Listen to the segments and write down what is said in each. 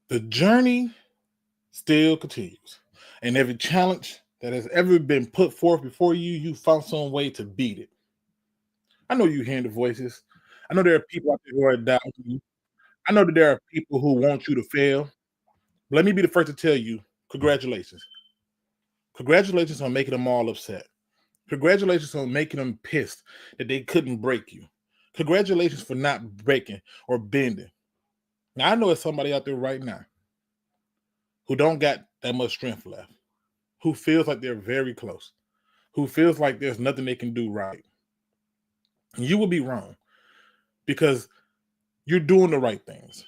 The journey still continues. And every challenge that has ever been put forth before you, you found some way to beat it. I know you hearing the voices. I know there are people out there who are doubting you. I know that there are people who want you to fail. But let me be the first to tell you, congratulations. Congratulations on making them all upset. Congratulations on making them pissed that they couldn't break you. Congratulations for not breaking or bending. Now, I know there's somebody out there right now who don't got that much strength left, who feels like they're very close, who feels like there's nothing they can do right. And you will be wrong because you're doing the right things.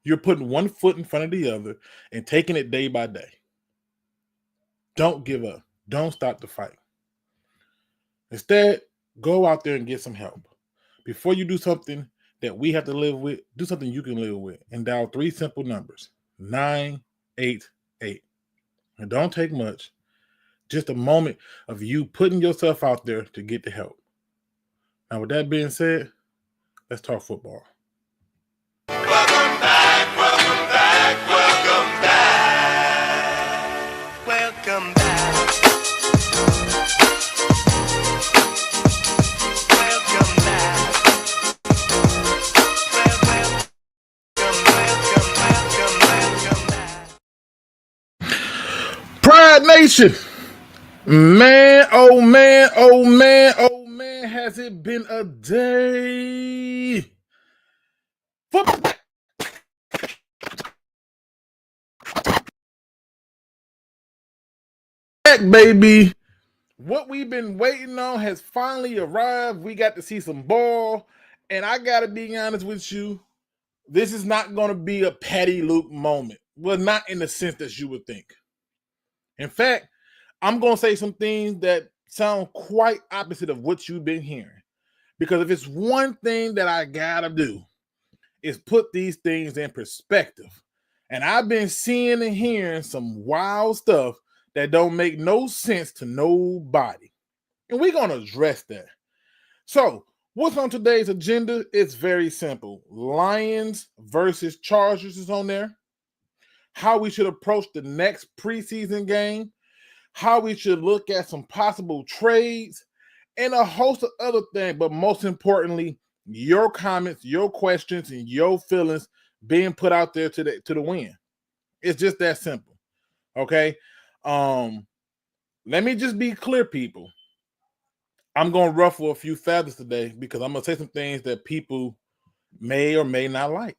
You're putting one foot in front of the other and taking it day by day. Don't give up. Don't stop the fight. Instead, go out there and get some help. Before you do something that we have to live with, do something you can live with and dial 3 simple numbers, 988. And don't take much. Just a moment of you putting yourself out there to get the help. Now, with that being said, let's talk football. Welcome back, welcome back, welcome back. Welcome back. Welcome back. Welcome back. Pride Nation. Man, oh man, oh man, oh man, has it been a day? Football. Back, baby. What we've been waiting on has finally arrived. We got to see some ball, and I gotta be honest with you, this is not gonna be a Patty Luke moment. Well, not in the sense that you would think. In fact, I'm going to say some things that sound quite opposite of what you've been hearing. Because if it's one thing that I got to do is put these things in perspective. And I've been seeing and hearing some wild stuff that don't make no sense to nobody. And we're going to address that. So, what's on today's agenda? It's very simple. Lions versus Chargers is on there. How we should approach the next preseason game. How we should look at some possible trades, and a host of other things. But most importantly, your comments, your questions, and your feelings being put out there to the win. It's just that simple. Okay. Let me just be clear, people. I'm going to ruffle a few feathers today because I'm going to say some things that people may or may not like.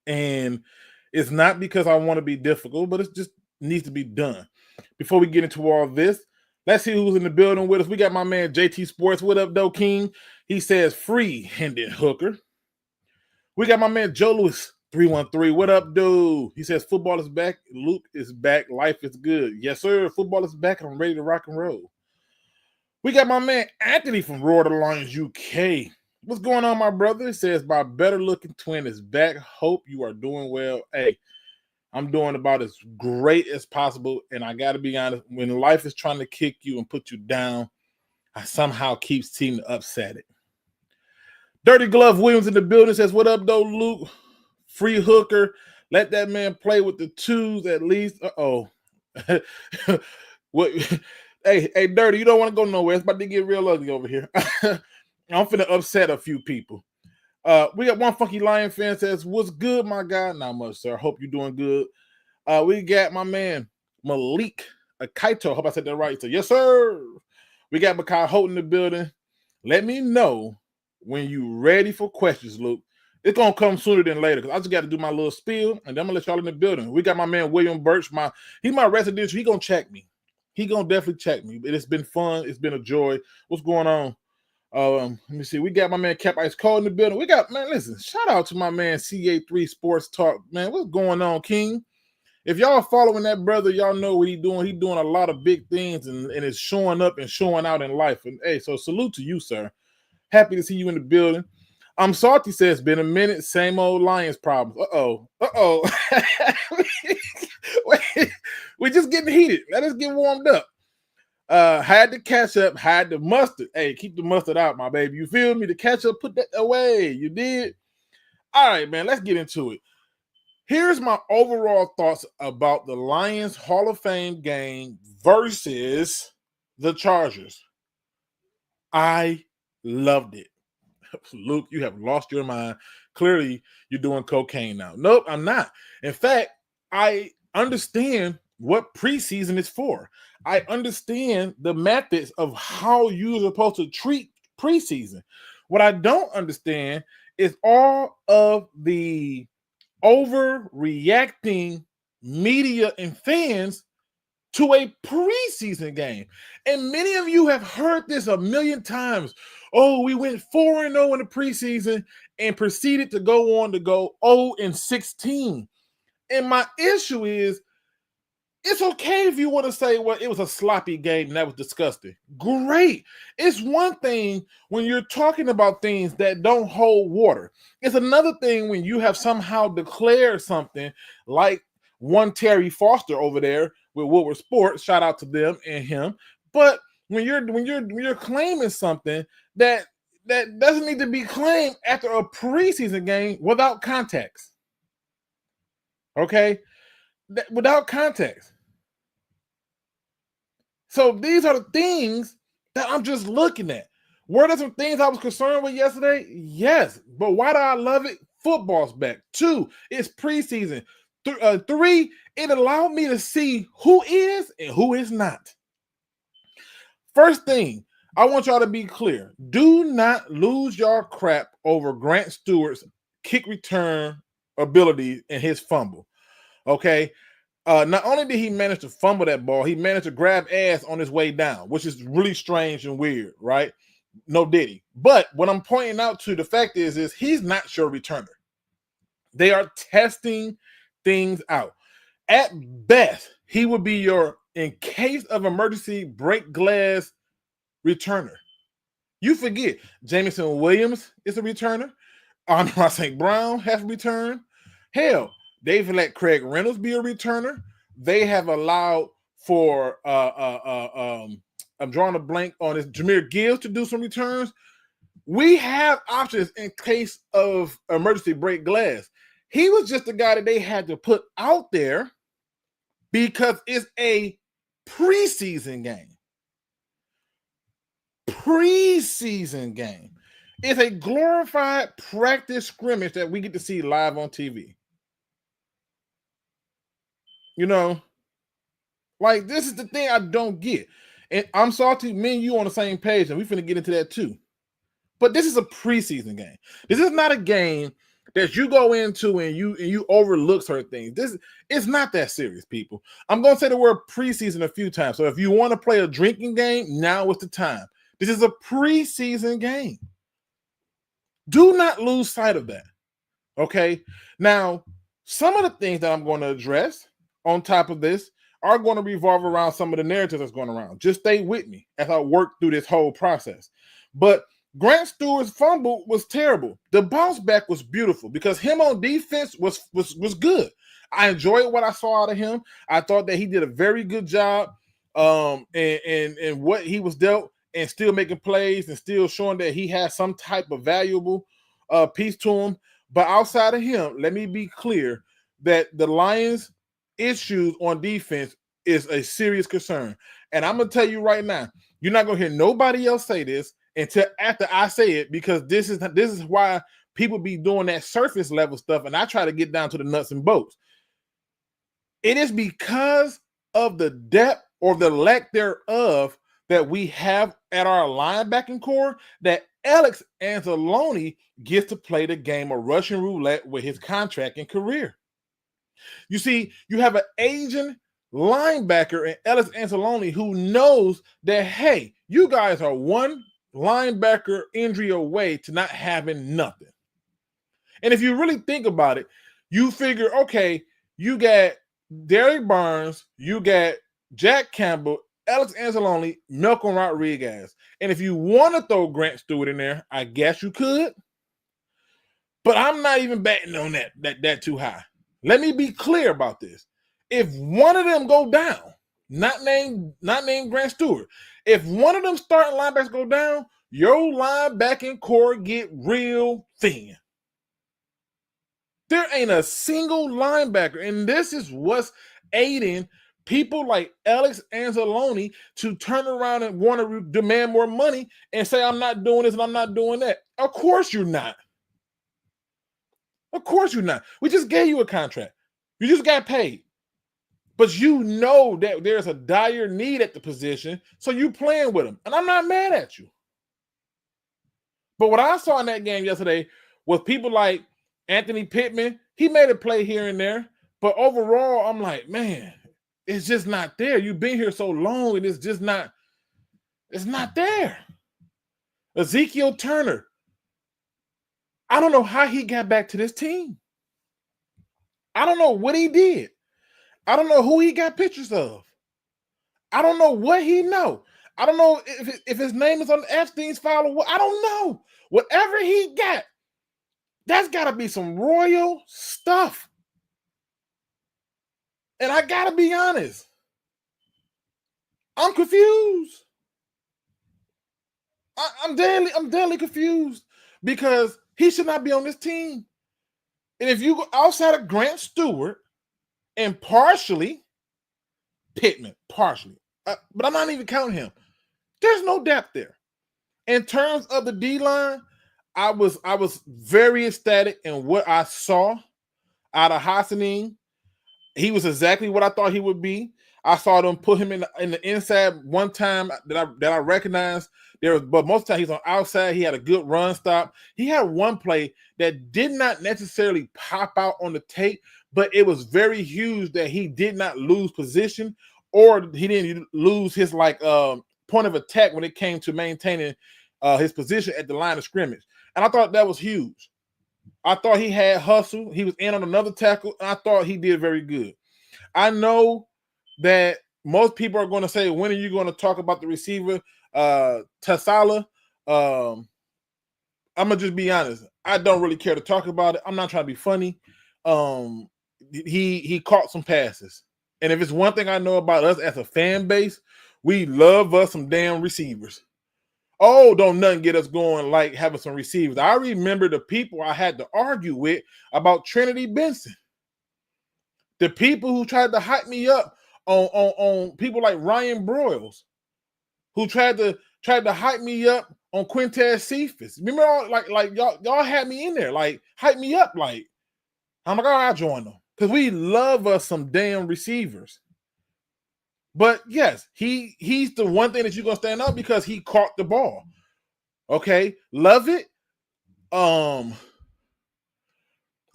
And it's not because I want to be difficult, but it just needs to be done. Before we get into all this, let's see who's in the building with us. We got my man JT Sports. What up, though, King? He says free Hendon Hooker. We got my man Joe Lewis 313. What up, dude? He says football is back. Luke is back. Life is good. Yes, sir. Football is back. I'm ready to rock and roll. We got my man Anthony from RachelMarieSports UK. What's going on, my brother? He says my better looking twin is back. Hope you are doing well. Hey, I'm doing about as great as possible, and I got to be honest, when life is trying to kick you and put you down, I somehow keep seeming to upset it. Dirty Glove Williams in the building says, what up, though, Luke? Free Hooker. Let that man play with the twos at least. Uh-oh. What? Hey, Dirty, you don't want to go nowhere. It's about to get real ugly over here. I'm finna upset a few people. We got one funky Lion fan says, what's good, my guy? Not much, sir. Hope you're doing good. We got my man Malik Akaito. Hope I said that right. So, yes, sir. We got Makai Holt in the building. Let me know when you ready for questions, Luke. It's going to come sooner than later because I just got to do my little spiel, and then I'm going to let y'all in the building. We got my man William Birch. He's my residential. He going to check me. He going to definitely check me. It's been fun. It's been a joy. What's going on? Let me see. We got my man Cap Ice Cold in the building. We got, man, listen, shout out to my man CA3 Sports Talk. Man, what's going on, King? If y'all following that brother, y'all know what he's doing. He's doing a lot of big things and it's showing up and showing out in life. And hey, so salute to you, sir. Happy to see you in the building. Salty says, been a minute, same old Lions problems. Uh-oh. Wait, we're just getting heated. Let us get warmed up. Had the ketchup, had the mustard. Hey, keep the mustard out, my baby. You feel me? The ketchup, put that away. You did? All right, man, let's get into it. Here's my overall thoughts about the Lions Hall of Fame game versus the Chargers. I loved it. Luke, you have lost your mind. Clearly, you're doing cocaine now. Nope, I'm not. In fact, I understand what preseason is for. I understand the methods of how you're supposed to treat preseason. What I don't understand is all of the overreacting media and fans to a preseason game. And many of you have heard this a million times. Oh, we went 4-0 in the preseason and proceeded to go on to go 0-16. And my issue is, it's okay if you want to say, well, it was a sloppy game and that was disgusting. Great. It's one thing when you're talking about things that don't hold water. It's another thing when you have somehow declared something like one Terry Foster over there with Woodward Sports. Shout out to them and him. But when you're claiming something that doesn't need to be claimed after a preseason game without context. Okay? Without context. So these are the things that I'm just looking at. Were there some things I was concerned with yesterday? Yes. But why do I love it? Football's back. 2, it's preseason. 3, it allowed me to see who is and who is not. First thing, I want y'all to be clear. Do not lose your crap over Grant Stewart's kick return ability and his fumble. Okay? Not only did he manage to fumble that ball, he managed to grab ass on his way down, which is really strange and weird, right? No diddy. But what I'm pointing out to the fact is he's not your returner. They are testing things out. At best, he would be your, in case of emergency, break glass returner. You forget, Jameson Williams is a returner. Amon St. Brown has returned. Hell, they've let Craig Reynolds be a returner. They have allowed for I'm drawing a blank on this, Jahmyr Gibbs to do some returns. We have options in case of emergency break glass. He was just the guy that they had to put out there because it's a preseason game. Preseason game. It's a glorified practice scrimmage that we get to see live on TV. You know, like, this is the thing I don't get. And I'm salty, me and you on the same page, and we're finna get into that too. But this is a preseason game. This is not a game that you go into and you overlook certain things. This it's not that serious, people. I'm gonna say the word preseason a few times. So if you want to play a drinking game, now is the time. This is a preseason game. Do not lose sight of that. Okay. Now, some of the things that I'm going to address on top of this are going to revolve around some of the narratives that's going around. Just stay with me as I work through this whole process. But Grant Stewart's fumble was terrible. The bounce back was beautiful because him on defense was good. I enjoyed what I saw out of him. I thought that he did a very good job and what he was dealt and still making plays and still showing that he has some type of valuable piece to him. But outside of him, let me be clear that the Lions' issues on defense is a serious concern. And I'm going to tell you right now, you're not going to hear nobody else say this until after I say it, because this is why people be doing that surface level stuff, and I try to get down to the nuts and bolts. It is because of the depth or the lack thereof that we have at our linebacking core that Alex Anzalone gets to play the game of Russian roulette with his contract and career. You see, you have an aging linebacker in Alex Anzalone who knows that, hey, you guys are one linebacker injury away to not having nothing. And if you really think about it, you figure, okay, you got Derek Barnes, you got Jack Campbell, Alex Anzalone, Malcolm Rodriguez. And if you want to throw Grant Stewart in there, I guess you could. But I'm not even betting on that too high. Let me be clear about this. If one of them go down, not named Grant Stewart, if one of them starting linebackers go down, your linebacking core get real thin. There ain't a single linebacker, and this is what's aiding people like Alex Anzalone to turn around and want to demand more money and say, I'm not doing this and I'm not doing that. Of course you're not. Of course you're not. We just gave you a contract. You just got paid. But you know that there's a dire need at the position, so you playing with them. And I'm not mad at you. But what I saw in that game yesterday was people like Anthony Pittman. He made a play here and there. But overall, I'm like, man, it's just not there. You've been here so long, and it's just not, it's not there. Ezekiel Turner. I don't know how he got back to this team. I don't know what he did. I don't know who he got pictures of. I don't know what he know. I don't know if his name is on Epstein's file or what. I don't know. Whatever he got, that's got to be some royal stuff. And I got to be honest. I'm confused. I'm deadly confused because he should not be on this team. And if you go outside of Grant Stewart and partially Pittman, but I'm not even counting him. There's no depth there. In terms of the D-line, I was very ecstatic in what I saw out of Hassanin. He was exactly what I thought he would be. I saw them put him in the inside one time that I recognized. But most of the time he's on outside. He had a good run stop. He had one play that did not necessarily pop out on the tape, but it was very huge that he did not lose position or he didn't lose his point of attack when it came to maintaining his position at the line of scrimmage. And I thought that was huge. I thought he had hustle. He was in on another tackle, and I thought he did very good. I know that most people are going to say, when are you going to talk about the receiver, Tasala? I'm going to just be honest. I don't really care to talk about it. I'm not trying to be funny. He caught some passes. And if it's one thing I know about us as a fan base, we love us some damn receivers. Oh, don't nothing get us going like having some receivers. I remember the people I had to argue with about Trinity Benson. The people who tried to hype me up on people like Ryan Broyles, who tried to hype me up on Quintez Cephas. Remember, all, like y'all had me in there, like hype me up, like I'm like, I'll join them because we love us some damn receivers. But yes, he's the one thing that you're gonna stand up because he caught the ball. Okay, love it. I'm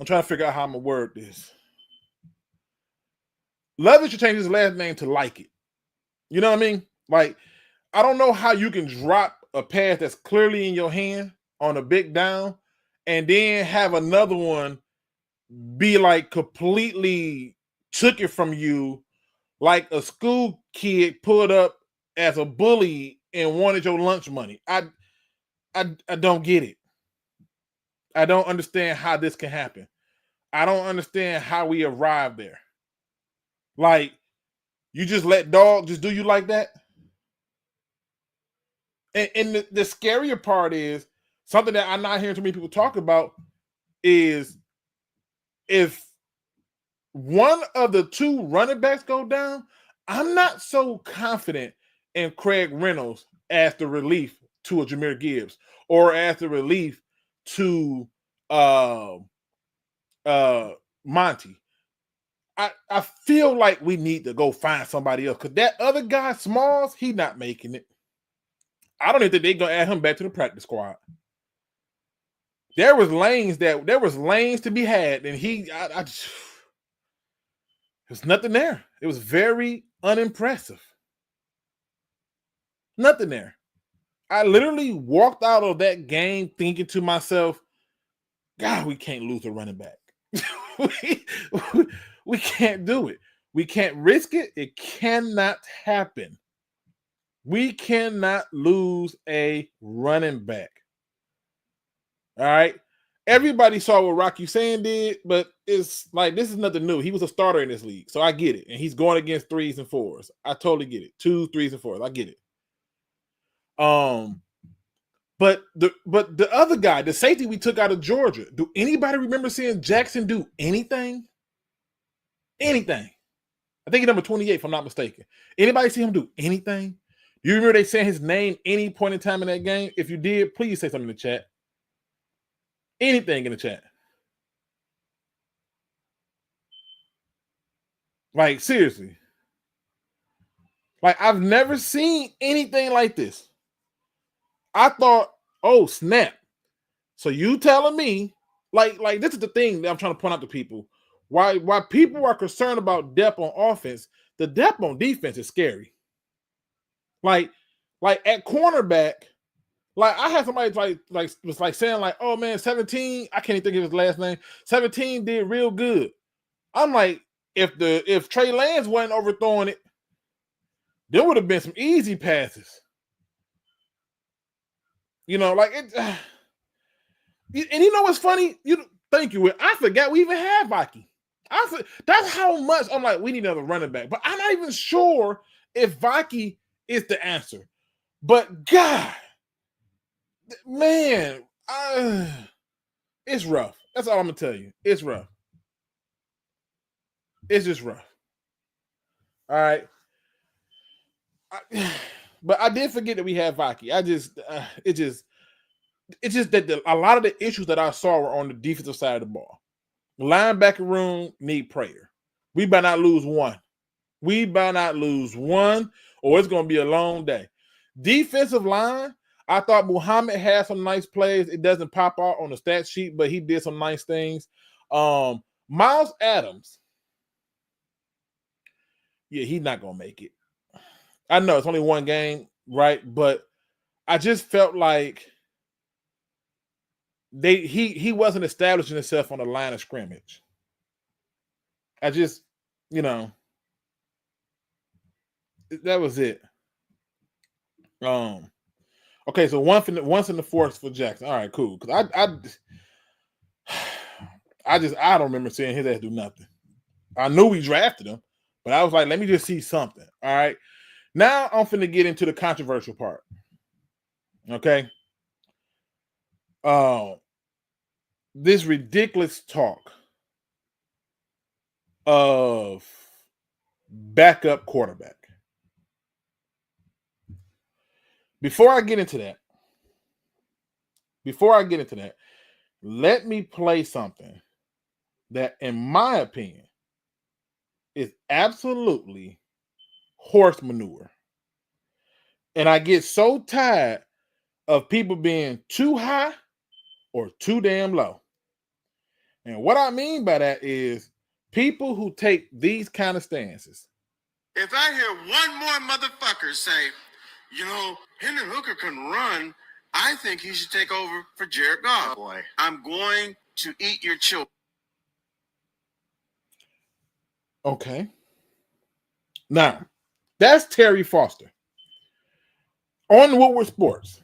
trying to figure out how I'm gonna word this. Love it should change his last name to Like It. You know what I mean? Like, I don't know how you can drop a pass that's clearly in your hand on a big down and then have another one be like completely took it from you, like a school kid put up as a bully and wanted your lunch money. I don't get it. I don't understand how this can happen. I don't understand how we arrived there. Like, you just let dog just do you like that? And the scarier part is something that I'm not hearing too many people talk about is if one of the two running backs go down, I'm not so confident in Craig Reynolds as the relief to a Jahmyr Gibbs or as the relief to Monty. I feel like we need to go find somebody else because that other guy, Smalls, he's not making it. I don't even think they're gonna add him back to the practice squad. There was lanes to be had, and there's nothing there. It was very unimpressive. Nothing there. I literally walked out of that game thinking to myself, God, we can't lose a running back. we can't do it. We can't risk it. It cannot happen. We cannot lose a running back. All right. Everybody saw what Rocky Sand did, but it's like this is nothing new. He was a starter in this league, so I get it. And he's going against 3s and 4s. I totally get it. 2s, 3s, and 4s. I get it. But But the other guy, the safety we took out of Georgia, do anybody remember seeing Jackson do anything? Anything? I think he's number 28, if I'm not mistaken. Anybody see him do anything? Do you remember they saying his name any point in time in that game? If you did, please say something in the chat. Anything in the chat. Like, seriously. Like, I've never seen anything like this. I thought, oh, snap. So you telling me, like this is the thing that I'm trying to point out to people. Why people are concerned about depth on offense, the depth on defense is scary. Like at cornerback, like I had somebody was saying like, oh man, 17, I can't even think of his last name. 17 did real good. I'm like, if Trey Lance wasn't overthrowing it, there would have been some easy passes. You know, like it. And you know what's funny? Thank you. I forgot we even had Vicky. That's how much I'm like, we need another running back. But I'm not even sure if Vicky is the answer. But God, man, it's rough. That's all I'm gonna tell you. It's rough. It's just rough. All right. But I did forget that we had Vicky. It's just that a lot of the issues that I saw were on the defensive side of the ball. The linebacker room need prayer. We better not lose one. Or it's going to be a long day. Defensive line, I thought Muhammad had some nice plays. It doesn't pop out on the stat sheet, but he did some nice things. Miles Adams, yeah, he's not going to make it. I know it's only one game, right? But I just felt like he wasn't establishing himself on the line of scrimmage. I just, that was it. Okay, so once in the fourth for Jackson. All right, cool. Because I don't remember seeing his ass do nothing. I knew we drafted him, but I was like, let me just see something. All right. Now I'm finna get into the controversial part. Okay. This ridiculous talk of backup quarterback. Before I get into that, let me play something that, in my opinion, is absolutely horse manure. And I get so tired of people being too high or too damn low. And what I mean by that is people who take these kind of stances. If I hear one more motherfucker say, Hendon Hooker can run, I think he should take over for Jared Goff. Boy, I'm going to eat your children. Okay. Now, that's Terry Foster on Woodward Sports.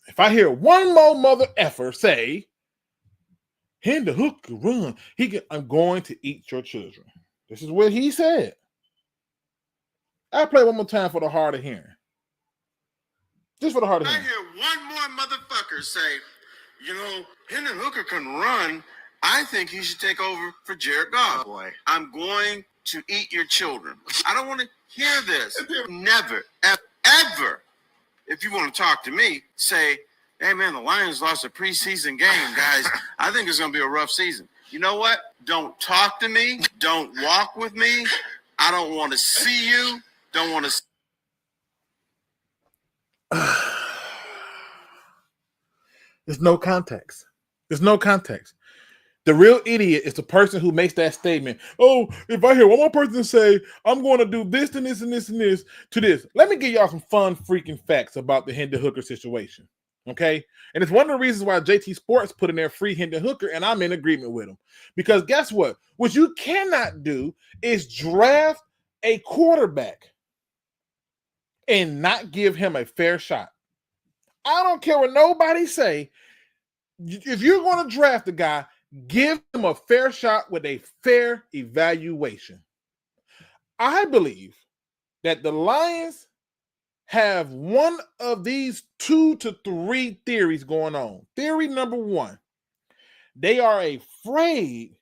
If I hear one more mother effer say, Hendon Hooker run, I'm going to eat your children. This is what he said. I'll play one more time for the hard of hearing. Just for the hard of hearing. I hear one more motherfucker say, Hendon Hooker can run, I think he should take over for Jared Goff. Boy, I'm going to eat your children. I don't want to hear this. Never, ever, if you want to talk to me, say, hey, man, the Lions lost a preseason game, guys. I think it's going to be a rough season. You know what? Don't talk to me. Don't walk with me. I don't want to see you. Don't want to. There's no context. The real idiot is the person who makes that statement. Oh, if I hear one more person say, I'm going to do this and this and this and this to this. Let me give y'all some fun freaking facts about the Hendon Hooker situation. Okay? And it's one of the reasons why JT Sports put in their free Hendon Hooker, and I'm in agreement with them. Because guess what? What you cannot do is draft a quarterback and not give him a fair shot. I don't care what nobody say. If you're going to draft a guy, give him a fair shot with a fair evaluation. I believe that the Lions have one of these 2 to 3 theories going on. Theory number 1, they are afraid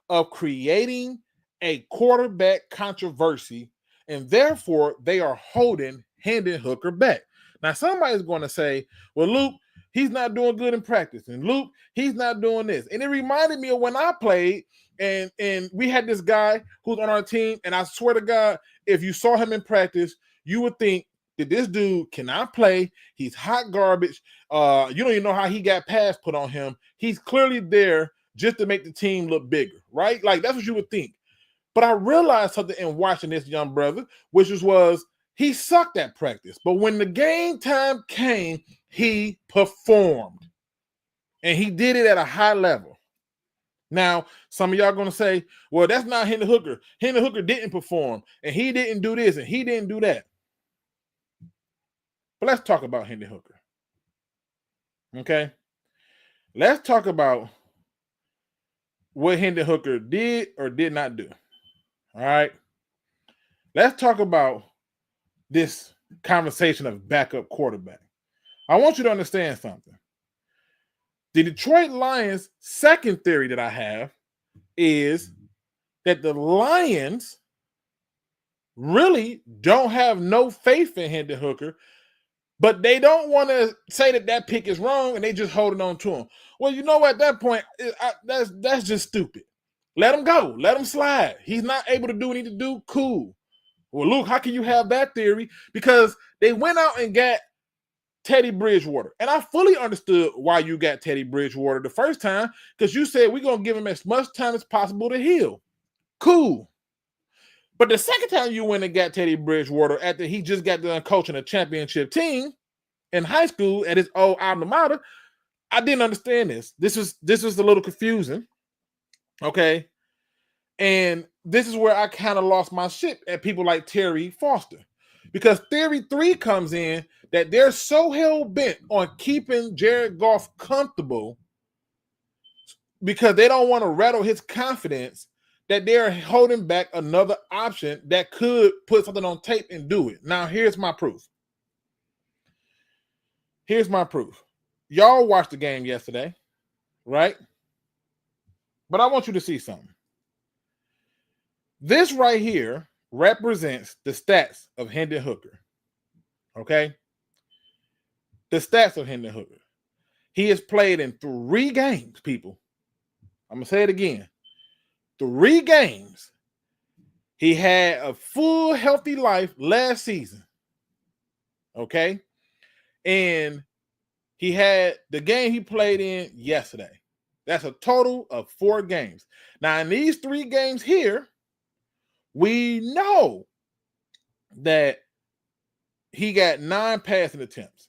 of creating a quarterback controversy, and therefore they are holding Hendon Hooker back. Now, somebody's going to say, well, Luke, he's not doing good in practice, and Luke, he's not doing this. And it reminded me of when I played, and we had this guy who's on our team, and I swear to God, if you saw him in practice, you would think that this dude cannot play. He's hot garbage. You don't even know how he got pass put on him. He's clearly there just to make the team look bigger, right? Like, that's what you would think. But I realized something in watching this young brother, which was he sucked at practice. But when the game time came, he performed. And he did it at a high level. Now, some of y'all are going to say, well, that's not Hendon Hooker. Hendon Hooker didn't perform, and he didn't do this, and he didn't do that. But let's talk about Hendon Hooker. Okay? Let's talk about what Hendon Hooker did or did not do. All right? Let's talk about this conversation of backup quarterback. I want you to understand something. The Detroit Lions' second theory that I have is that the Lions really don't have no faith in Hendon Hooker, but they don't want to say that that pick is wrong, and they just holding on to him. Well, you know, at that point, that's just stupid. Let him go. Let him slide. He's not able to do what he need to do. Cool. Well, Luke, how can you have that theory? Because they went out and got Teddy Bridgewater. And I fully understood why you got Teddy Bridgewater the first time, because you said we're going to give him as much time as possible to heal. Cool. But the second time you went and got Teddy Bridgewater after he just got done coaching a championship team in high school at his old alma mater, I didn't understand this. This was a little confusing. Okay. And this is where I kind of lost my shit at people like Terry Foster. Because theory 3 comes in that they're so hell-bent on keeping Jared Goff comfortable because they don't want to rattle his confidence that they're holding back another option that could put something on tape and do it. Now, here's my proof. Y'all watched the game yesterday, right? But I want you to see something. This right here represents the stats of Hendon Hooker. Okay? The stats of Hendon Hooker. He has played in 3 games, people. I'm going to say it again. 3 games. He had a full healthy life last season. Okay? And he had the game he played in yesterday. That's a total of 4 games. Now, in these 3 games here, we know that he got 9 passing attempts.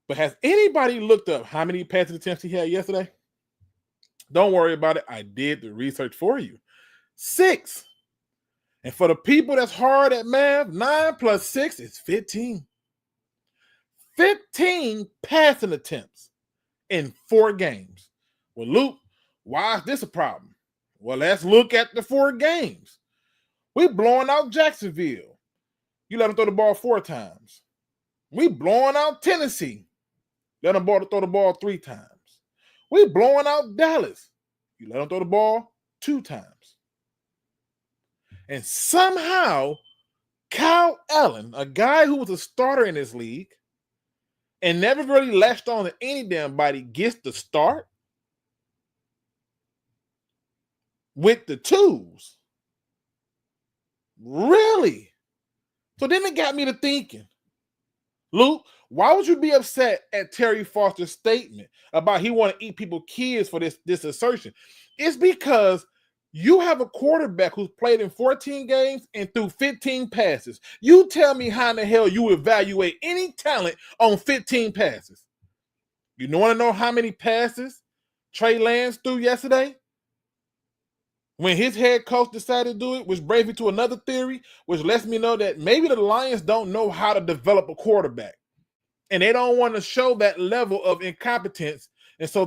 But has anybody looked up how many passing attempts he had yesterday? Don't worry about it. I did the research for you. 6. And for the people that's hard at math, 9 plus 6 is 15. 15 passing attempts in 4 games. Well, Luke, why is this a problem? Well, let's look at the 4 games. We blowing out Jacksonville. You let them throw the ball 4 times. We blowing out Tennessee. Let them throw the ball 3 times. We blowing out Dallas. You let them throw the ball 2 times. And somehow, Kyle Allen, a guy who was a starter in this league and never really latched on to any damn body, gets the start with the 2s. Really? So then it got me to thinking, Luke, why would you be upset at Terry Foster's statement about he want to eat people's kids for this assertion? It's because you have a quarterback who's played in 14 games and threw 15 passes. You tell me how in the hell you evaluate any talent on 15 passes. You want to know how many passes Trey Lance threw yesterday? When his head coach decided to do it, which brings me to another theory, which lets me know that maybe the Lions don't know how to develop a quarterback. And they don't want to show that level of incompetence. And so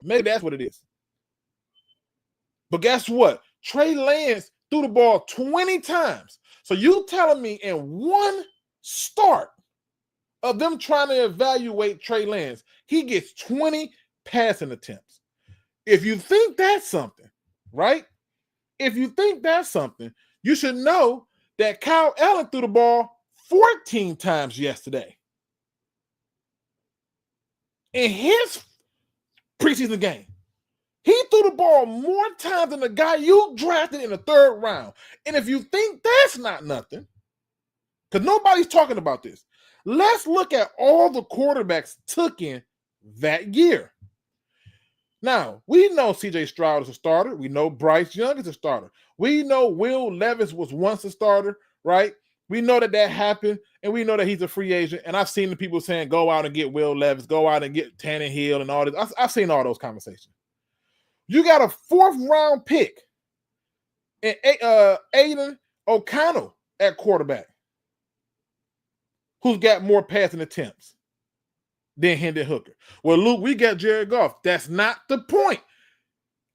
maybe that's what it is. But guess what? Trey Lance threw the ball 20 times. So you telling me in one start of them trying to evaluate Trey Lance, he gets 20 passing attempts. If you think that's something, right? If you think that's something, you should know that Kyle Allen threw the ball 14 times yesterday. In his preseason game, he threw the ball more times than the guy you drafted in the 3rd round. And if you think that's not nothing, because nobody's talking about this, let's look at all the quarterbacks took in that year. Now, we know C.J. Stroud is a starter. We know Bryce Young is a starter. We know Will Levis was once a starter, right? We know that happened, and we know that he's a free agent. And I've seen the people saying, go out and get Will Levis, go out and get Tannehill and all this. I've seen all those conversations. You got a 4th-round pick and Aiden O'Connell at quarterback, who's got more passing attempts than Hendon Hooker. Well, Luke, we got Jared Goff. That's not the point.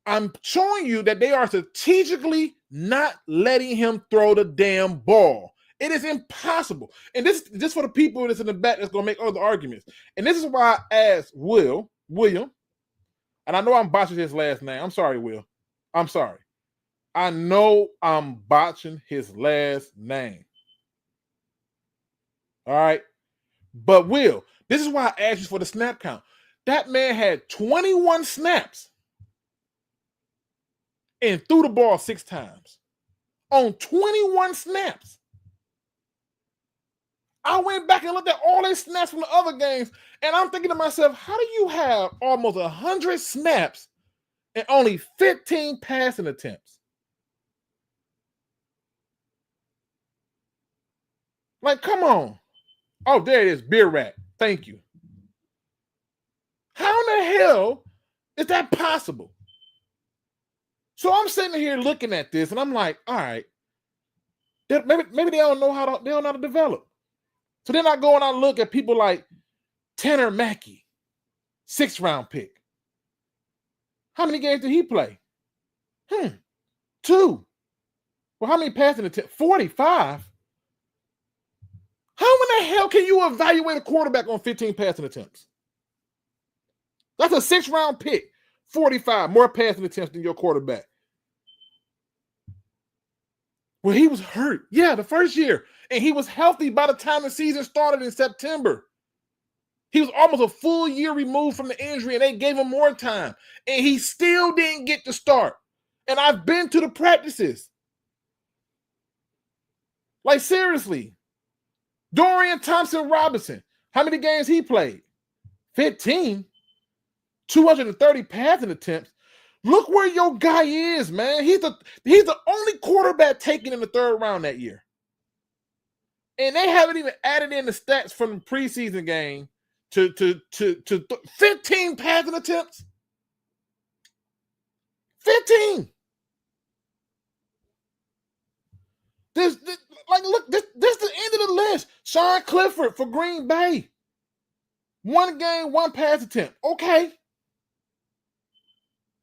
I'm showing you that they are strategically not letting him throw the damn ball. It is impossible. And this is just for the people that's in the back that's going to make other arguments. And this is why I asked William, and I know I'm botching his last name. I'm sorry, Will. I'm sorry. I know I'm botching his last name. All right? But Will, this is why I asked you for the snap count. That man had 21 snaps and threw the ball 6 times on 21 snaps. I went back and looked at all his snaps from the other games, and I'm thinking to myself, how do you have almost 100 snaps and only 15 passing attempts? Like, come on. Oh, there it is, Beer Rat. Thank you. How in the hell is that possible? So I'm sitting here looking at this, and I'm like, all right, maybe they don't know how to develop. So then I go and I look at people like Tanner Mackey, 6th-round pick. How many games did he play? 2. Well, how many passing attempts? 45. How in the hell can you evaluate a quarterback on 15 passing attempts? That's a 6th-round pick. 45 more passing attempts than your quarterback. Well, he was hurt. Yeah, the first year. And he was healthy by the time the season started in September. He was almost a full year removed from the injury, and they gave him more time. And he still didn't get to start. And I've been to the practices. Like, seriously. Dorian Thompson-Robinson, how many games he played? 15. 230 passing attempts. Look where your guy is, man. He's the only quarterback taken in the 3rd round that year. And they haven't even added in the stats from the preseason game to 15 passing attempts. 15. This is the end of the list. Sean Clifford for Green Bay. 1 game, 1 pass attempt. Okay.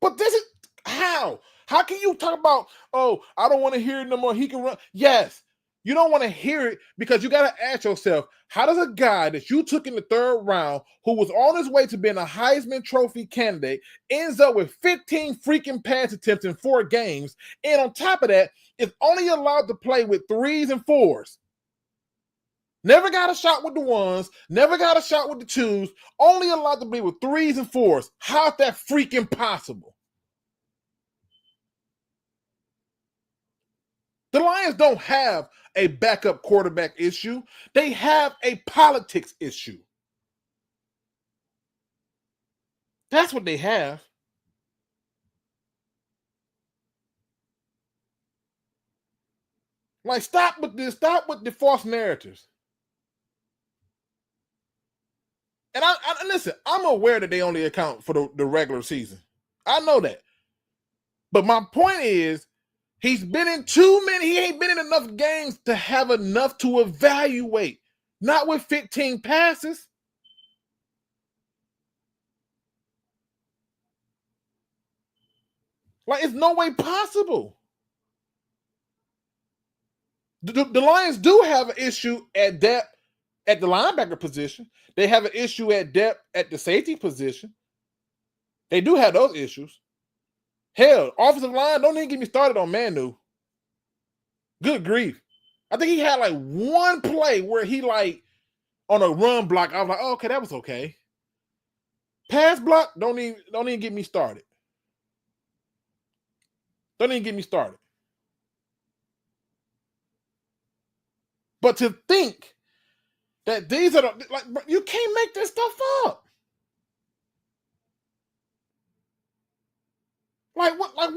But this is how? How can you talk about, oh, I don't want to hear it no more. He can run. Yes, you don't want to hear it because you got to ask yourself, how does a guy that you took in the 3rd round who was on his way to being a Heisman Trophy candidate ends up with 15 freaking pass attempts in 4 games, and on top of that, is only allowed to play with 3s and 4s? Never got a shot with the 1s, never got a shot with the 2s, only allowed to play with 3s and 4s. How's that freaking possible? The Lions don't have a backup quarterback issue. They have a politics issue. That's what they have. Like, stop with this. Stop with the false narratives. And I listen, I'm aware that they only account for the regular season. I know that. But my point is, he's been in too many. He ain't been in enough games to have enough to evaluate. Not with 15 passes. Like, it's no way possible. The Lions do have an issue at depth at the linebacker position. They have an issue at depth at the safety position. They do have those issues. Hell, offensive line, don't even get me started on Manu. Good grief. I think he had like one play where he like on a run block. I was like, oh, okay, that was okay. Pass block, don't even get me started. Don't even get me started. But to think that these are the, like, you can't make this stuff up. Like what does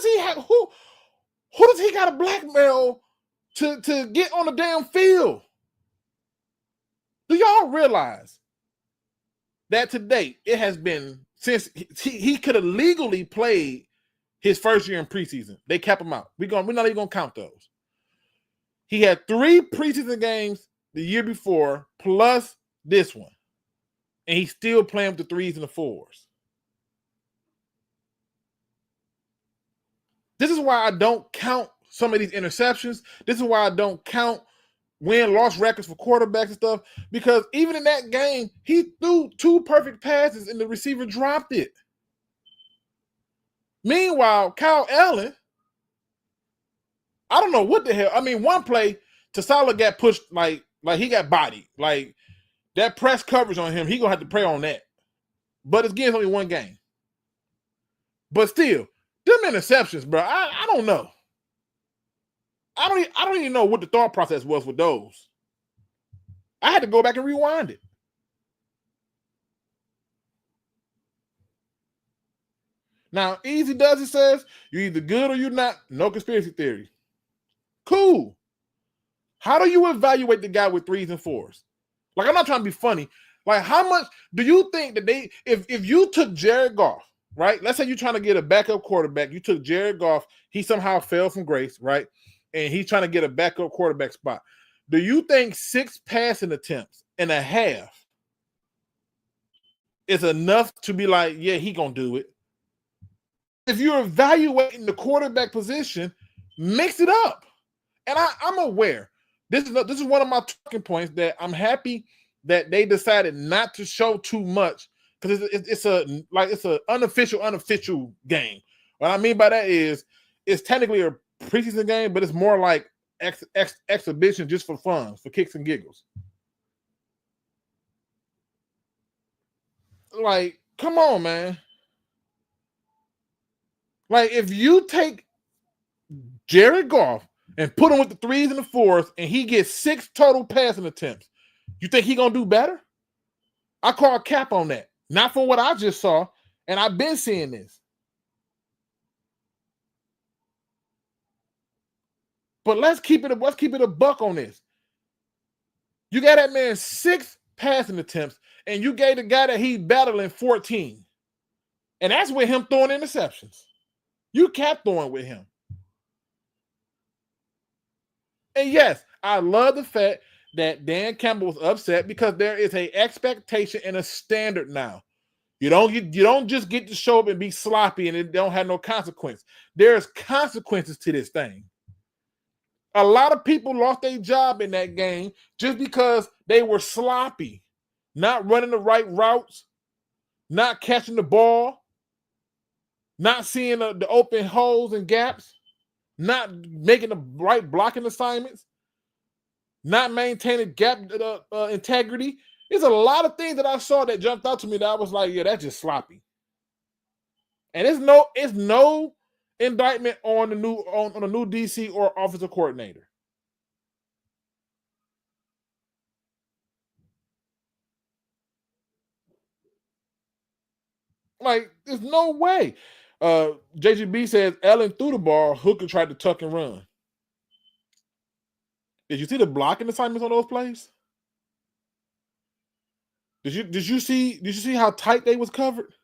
he have? Who does he got to blackmail to get on the damn field? Do y'all realize that to date it has been since he could have legally played his first year in preseason? They kept him out. We're not even gonna count those. He had 3 preseason games the year before, plus this one, and he's still playing with the 3s and the 4s. This is why I don't count some of these interceptions. This is why I don't count win-loss records for quarterbacks and stuff, because even in that game, he threw 2 perfect passes and the receiver dropped it. Meanwhile, Kyle Allen, I don't know what the hell. I mean, one play, Tasala got pushed like he got bodied. Like that press coverage on him, he gonna have to pray on that. But it's only one game. But still, them interceptions, bro. I don't know. I don't even know what the thought process was with those. I had to go back and rewind it. Now, Easy Does It says, you're either good or you're not. No conspiracy theory. Cool. How do you evaluate the guy with 3s and 4s? Like, I'm not trying to be funny. Like, how much do you think that if you took Jared Goff, right? Let's say you're trying to get a backup quarterback. You took Jared Goff. He somehow fell from grace, right? And he's trying to get a backup quarterback spot. Do you think 6 passing attempts and a half is enough to be like, yeah, he gonna do it? If you're evaluating the quarterback position, mix it up. And I'm aware. This is one of my talking points that I'm happy that they decided not to show too much, because it's an unofficial game. What I mean by that is it's technically a preseason game, but it's more like exhibition just for fun, for kicks and giggles. Like, come on, man. Like, if you take Jared Goff and put him with the 3s and the 4s, and he gets 6 total passing attempts, you think he gonna do better? I call a cap on that. Not from what I just saw, and I've been seeing this. But let's keep it a buck on this. You got that man 6 passing attempts, and you gave the guy that he's battling 14. And that's with him throwing interceptions. You kept throwing with him. And yes, I love the fact that Dan Campbell was upset, because there is an expectation and a standard now. You don't just get to show up and be sloppy and it don't have no consequence. There's consequences to this thing. A lot of people lost their job in that game just because they were sloppy, not running the right routes, not catching the ball, not seeing the open holes and gaps, not making the right blocking assignments, not maintaining gap integrity. There's a lot of things that I saw that jumped out to me that I was like, yeah, that's just sloppy. And it's no indictment on the new DC or offensive coordinator. Like, there's no way. JGB says Allen threw the ball, Hooker tried to tuck and run. Did you see the blocking assignments on those plays? Did you see how tight they was covered?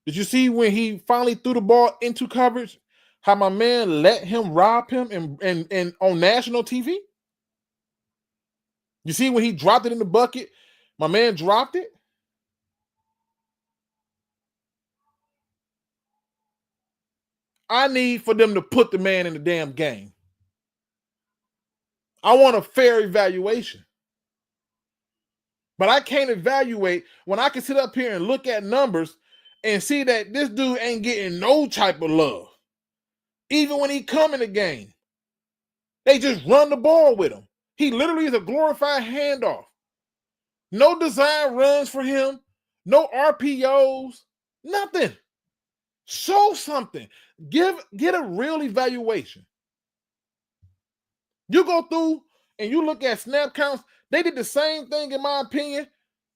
Did you see when he finally threw the ball into coverage, how my man let him rob him and on national TV? You see when he dropped it in the bucket, my man dropped it? I need for them to put the man in the damn game. I want a fair evaluation. But I can't evaluate when I can sit up here and look at numbers and see that this dude ain't getting no type of love. Even when he come in the game, they just run the ball with him. He literally is a glorified handoff. No design runs for him, no RPOs, nothing. Show something. Get a real evaluation. You go through and you look at snap counts, they did the same thing, in my opinion,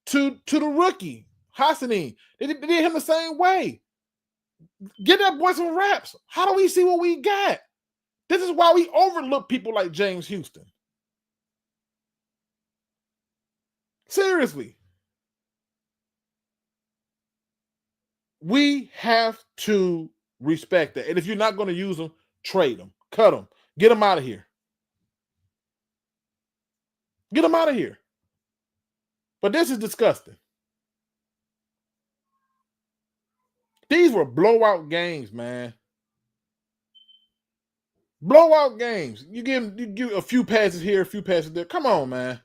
to the rookie, Hassanin. They did him the same way. Get that boy some reps. How do we see what we got? This is why we overlook people like James Houston. Seriously. We have to respect that. And if you're not going to use them, trade them. Cut them. Get them out of here. Get them out of here. But this is disgusting. These were blowout games, man. Blowout games. You give a few passes here, a few passes there. Come on, man.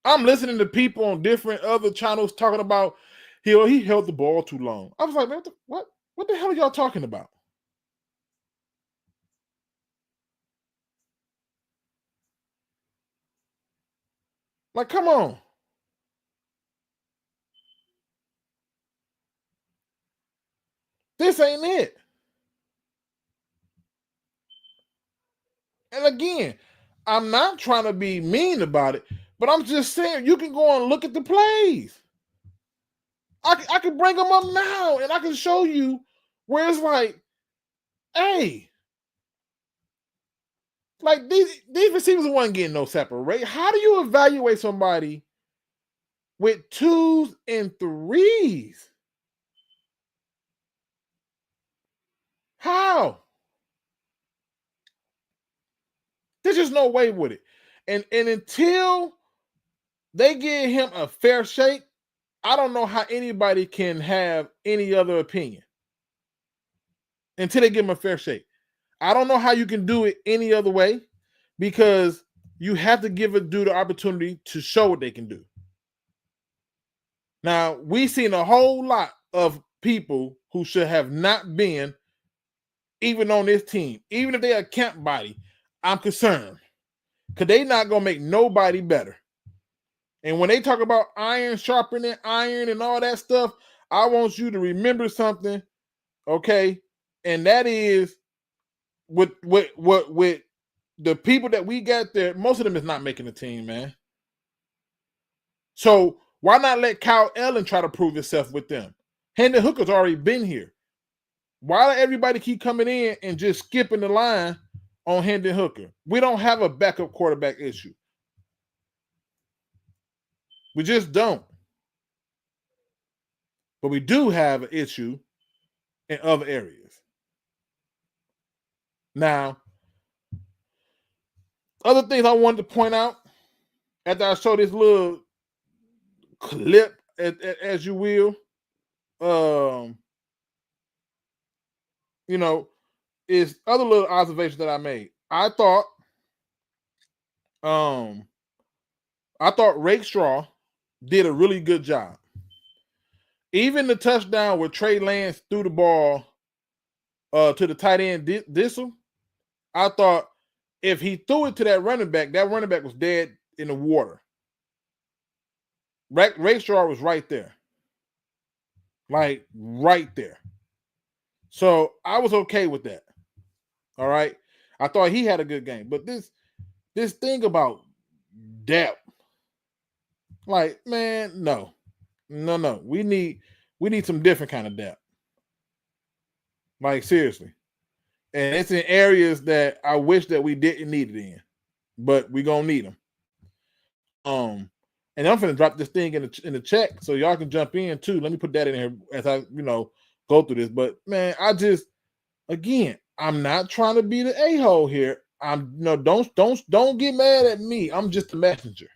I'm listening to people on different other channels talking about he held the ball too long. I was like, man, what the hell are y'all talking about? Like, come on. This ain't it. And again, I'm not trying to be mean about it, but I'm just saying you can go and look at the plays. I can bring them up now, and I can show you where it's like, hey, like these receivers weren't getting no separate. How do you evaluate somebody with 2s and 3s? How? There's just no way with it. And until they give him a fair shake, I don't know how anybody can have any other opinion. Until they give him a fair shake. I don't know how you can do it any other way, because you have to give a dude the opportunity to show what they can do. Now, we've seen a whole lot of people who should have not been even on this team. Even if they're a camp body, I'm concerned. Because they're not going to make nobody better. And when they talk about iron sharpening iron and all that stuff, I want you to remember something, okay? And that is with the people that we got there, most of them is not making the team, man. So why not let Kyle Allen try to prove himself with them? Hendon Hooker's already been here. Why let everybody keep coming in and just skipping the line on Hendon Hooker? We don't have a backup quarterback issue. We just don't. But we do have an issue in other areas. Now, other things I wanted to point out after I show this little clip, as you will, is other little observations that I made. I thought Rakestraw did a really good job. Even the touchdown where Trey Lance threw the ball to the tight end Dissel, I thought if he threw it to that running back was dead in the water. Rakestraw was right there. Like, right there. So I was okay with that. All right. I thought he had a good game. But this thing about depth, like, man, no. We need some different kind of depth. Like, seriously. And it's in areas that I wish that we didn't need it in. But we're gonna need them. And I'm gonna drop this thing in the chat so y'all can jump in too. Let me put that in here as I go through this. But man, I'm not trying to be the a-hole here. Don't get mad at me. I'm just a messenger.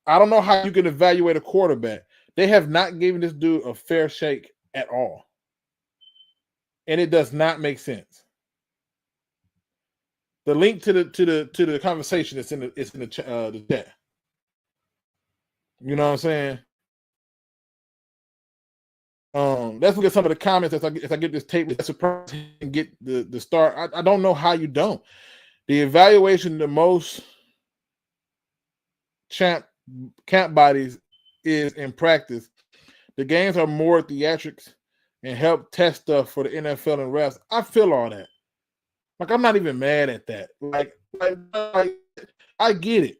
I don't know how you can evaluate a quarterback. They have not given this dude a fair shake at all. and it does not make sense. The link to the conversation is in the chat. You know what I'm saying? Let's look at some of the comments as I get this tape. That's surprised and get the start. I don't know how you don't. The evaluation, the most camp bodies is in practice. The games are more theatrics and help test stuff for the NFL and refs. I feel all that. Like, I'm not even mad at that. Like I get it.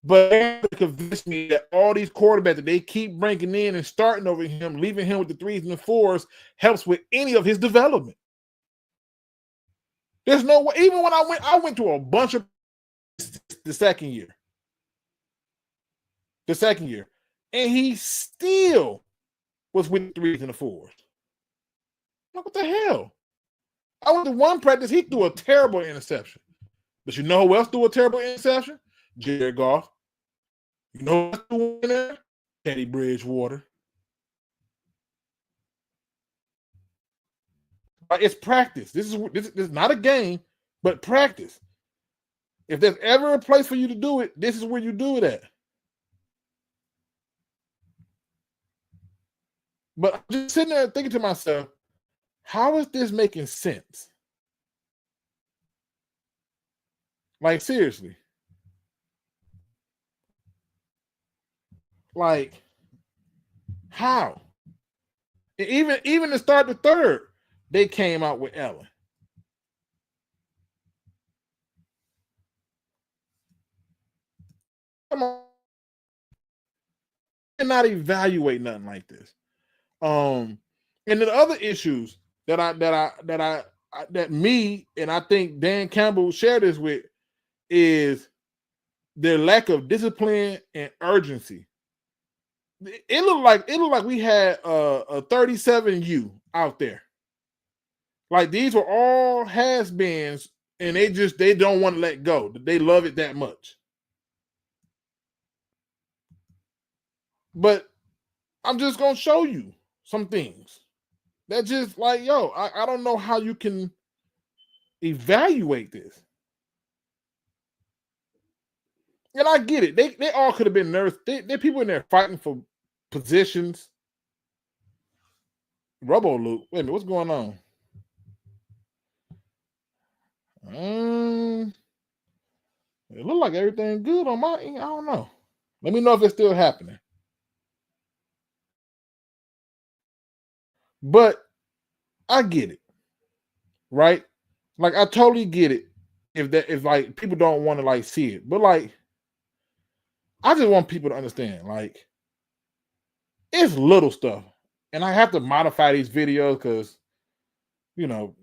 But they convince me that all these quarterbacks that they keep bringing in and starting over him, leaving him with the 3s and the 4s, helps with any of his development. There's no way. Even when I went to a bunch of the second year. And he still was with the 3s and the 4s. Like, what the hell? I went to one practice, he threw a terrible interception. But you know who else threw a terrible interception? Jared Goff. You know who else threw in there? Teddy Bridgewater. It's practice. This is not a game, but practice. If there's ever a place for you to do it, this is where you do it at. But I'm just sitting there thinking to myself, how is this making sense? Like, seriously. Like, how? Even to start the third, they came out with Ellen. Come on. You cannot evaluate nothing like this. And then the other issues that me and I think Dan Campbell shared this with is their lack of discipline and urgency. It looked like we had a 37U out there. Like, these were all has-beens, and they don't want to let go. They love it that much. But I'm just gonna show you some things that just like, yo, I don't know how you can evaluate this. And I get it. They all could have been nerfed. They're people in there fighting for positions. Rubbo Luke. Wait a minute, what's going on? It looked like everything good on my end. I don't know. Let me know if it's still happening. But I get it, right? Like, I totally get it if like people don't want to like see it. But like, I just want people to understand, like, it's little stuff. And I have to modify these videos because, you know,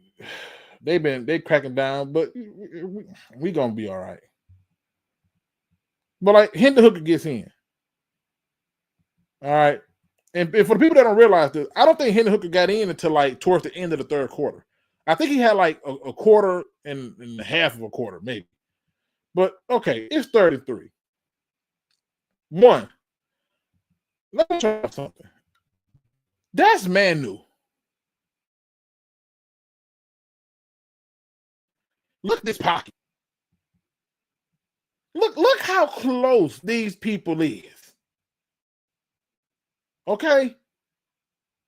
they cracking down, but we gonna be all right. But like, Hendon Hooker gets in. All right. And for the people that don't realize this, I don't think Hendon Hooker got in until like towards the end of the third quarter. I think he had like a quarter and a half of a quarter, maybe. But okay, it's 33. One, let me try something. That's Manu. Look at this pocket. Look how close these people is. Okay?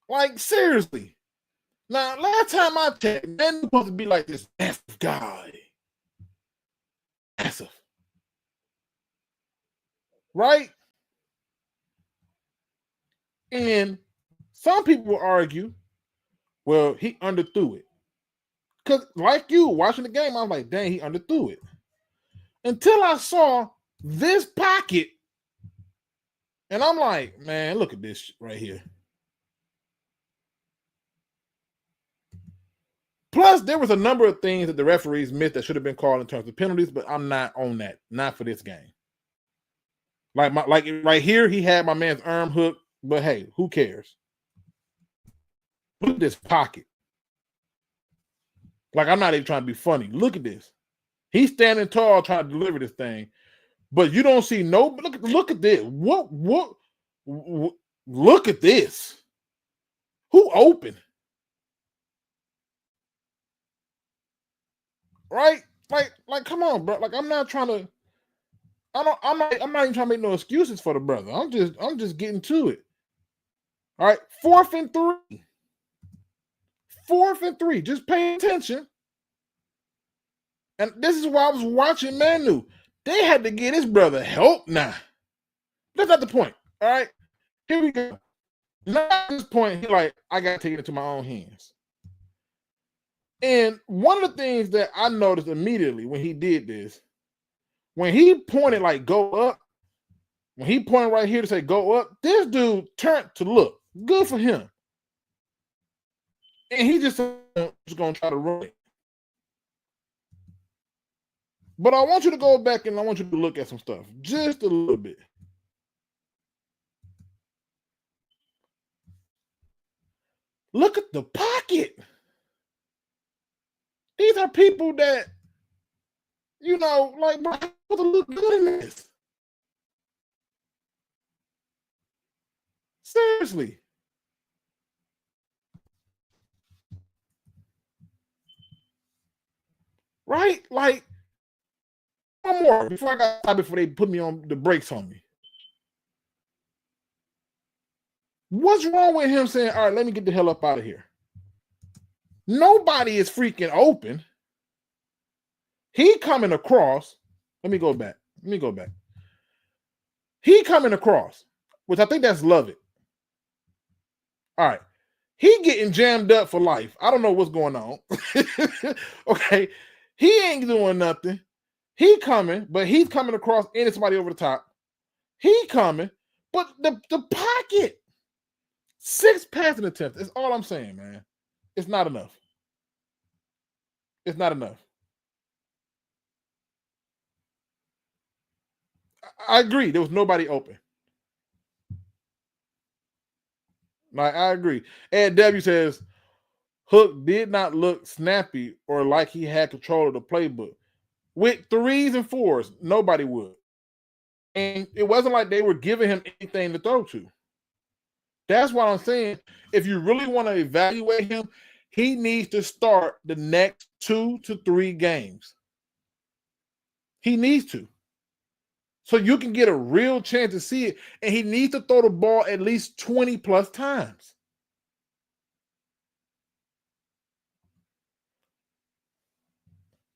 Like, seriously. Now, last time I checked, Manu's supposed to be like this massive guy. Massive. Right? And some people will argue, well, he underthrew it. Because like you, watching the game, I was like, dang, he underthrew it. Until I saw this pocket, and I'm like, man, look at this right here. Plus, there was a number of things that the referees missed that should have been called in terms of penalties, but I'm not on that. Not for this game. Like right here, he had my man's arm hook, but hey, who cares? Look at this pocket. Like, I'm not even trying to be funny. Look at this. He's standing tall trying to deliver this thing, but you don't see no. Look at this. What? Look at this. Who opened? right? Like, come on, bro. Like, I'm not even trying to make no excuses for the brother. I'm just getting to it. All right, 4th and 3. 4th and 3. Just pay attention. And this is why I was watching Manu. They had to get his brother help now. That's not the point. All right, here we go. Now at this point, he like, I got to take it into my own hands. And one of the things that I noticed immediately when he did this, when he pointed like go up, when he pointed right here to say go up, this dude turned to look. Good for him. And he just going to try to run it. But I want you to go back and I want you to look at some stuff. Just a little bit. Look at the pocket. These are people that, you know, like, bro, supposed to look good in this. Seriously. Right? Like, one more before they put me on the brakes on me. What's wrong with him saying, all right, let me get the hell up out of here? Nobody is freaking open. He coming across. Let me go back. He coming across, which I think that's love it. All right. He getting jammed up for life. I don't know what's going on. Okay. He ain't doing nothing. He coming, but he's coming across and somebody over the top. He coming, but the pocket. 6 passing attempts. That's all I'm saying, man. It's not enough. It's not enough. I agree. There was nobody open. I agree. Ed W says, Hook did not look snappy or like he had control of the playbook. With 3s and 4s, nobody would. And it wasn't like they were giving him anything to throw to. That's why I'm saying, if you really want to evaluate him, he needs to start the next 2 to 3 games. He needs to. So you can get a real chance to see it. And he needs to throw the ball at least 20 plus times.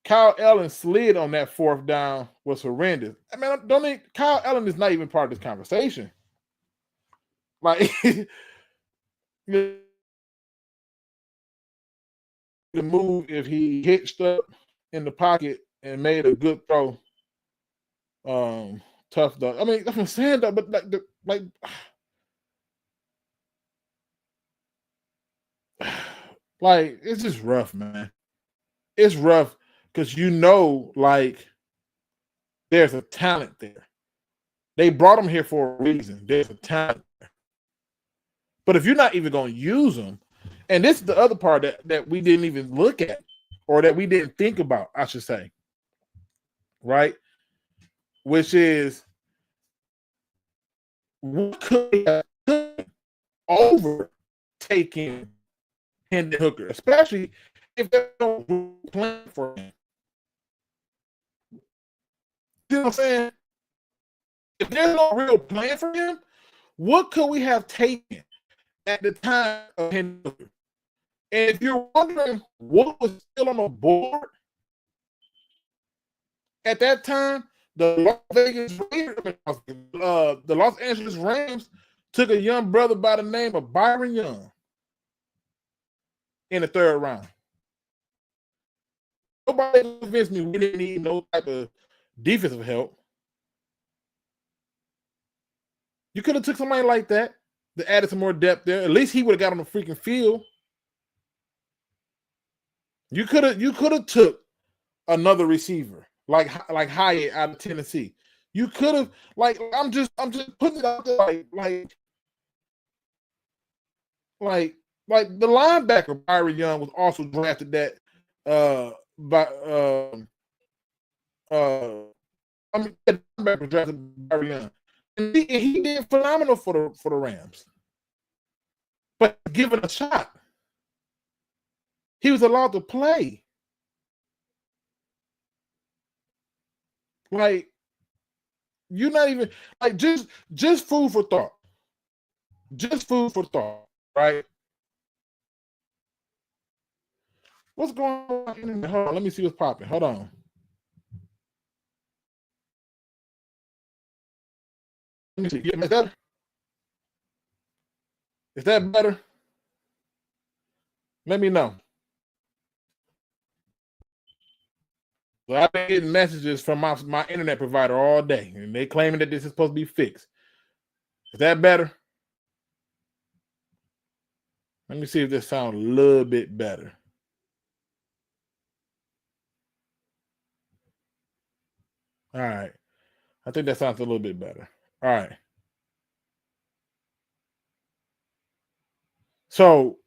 Kyle Allen slid on that 4th down was horrendous. I mean, Kyle Allen is not even part of this conversation. Like, the move if he hitched up in the pocket and made a good throw. Tough though. I mean, that's what I'm saying though, but like it's just rough, man. It's rough because like there's a talent there. They brought him here for a reason. There's a talent there. But if you're not even going to use them, and this is the other part that we didn't even look at, or that we didn't think about, I should say, right? Which is, what could have overtaken Hendon Hooker, especially if there's no plan for him. You know what I'm saying? If there's no real plan for him, what could we have taken at the time of Hendon Hooker? And if you're wondering what was still on the board at that time, the Los Angeles Rams took a young brother by the name of Byron Young in the 3rd round. Nobody convinced me we didn't need no type of defensive help. You could have took somebody like that added some more depth there. At least he would have got on the freaking field. You could have took another receiver like Hyatt out of Tennessee. You could have I'm just putting it out there like the linebacker Byron Young was also drafted the linebacker drafted Byron Young. And he did phenomenal for the Rams. But given a shot, he was allowed to play. Like, you're not even like just food for thought. Just food for thought, right? What's going on? Hold on, let me see what's popping. Hold on. Let me see. Is that better? Let me know. Well, I've been getting messages from my internet provider all day, and they claiming that this is supposed to be fixed. Is that better? Let me see if this sounds a little bit better. All right. I think that sounds a little bit better. All right. So,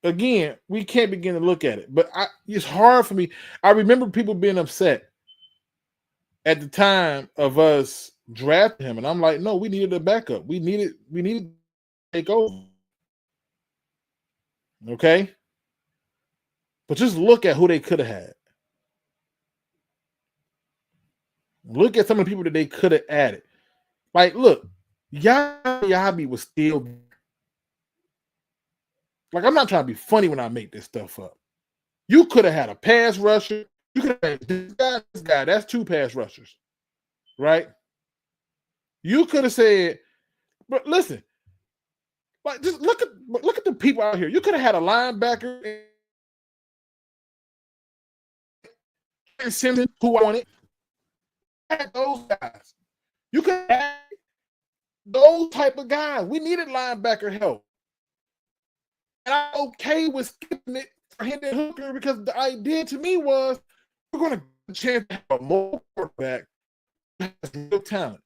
again, we can't begin to look at it, but it's hard for me. I remember people being upset at the time of us drafting him, and I'm like, no, we needed a backup. We needed to take over. Okay? But just look at who they could have had. Look at some of the people that they could have added. Like, look, Yabi was still. Like, I'm not trying to be funny when I make this stuff up. You could have had a pass rusher. You could have had this guy. That's 2 pass rushers, right? You could have said, but listen, like just look at the people out here. You could have had a linebacker and Simpson who wanted. Had those guys. You could have those type of guys. We needed linebacker help. And I'm okay with skipping it for Hendon Hooker because the idea to me was we're going to get a chance to have a more quarterback who has real talent.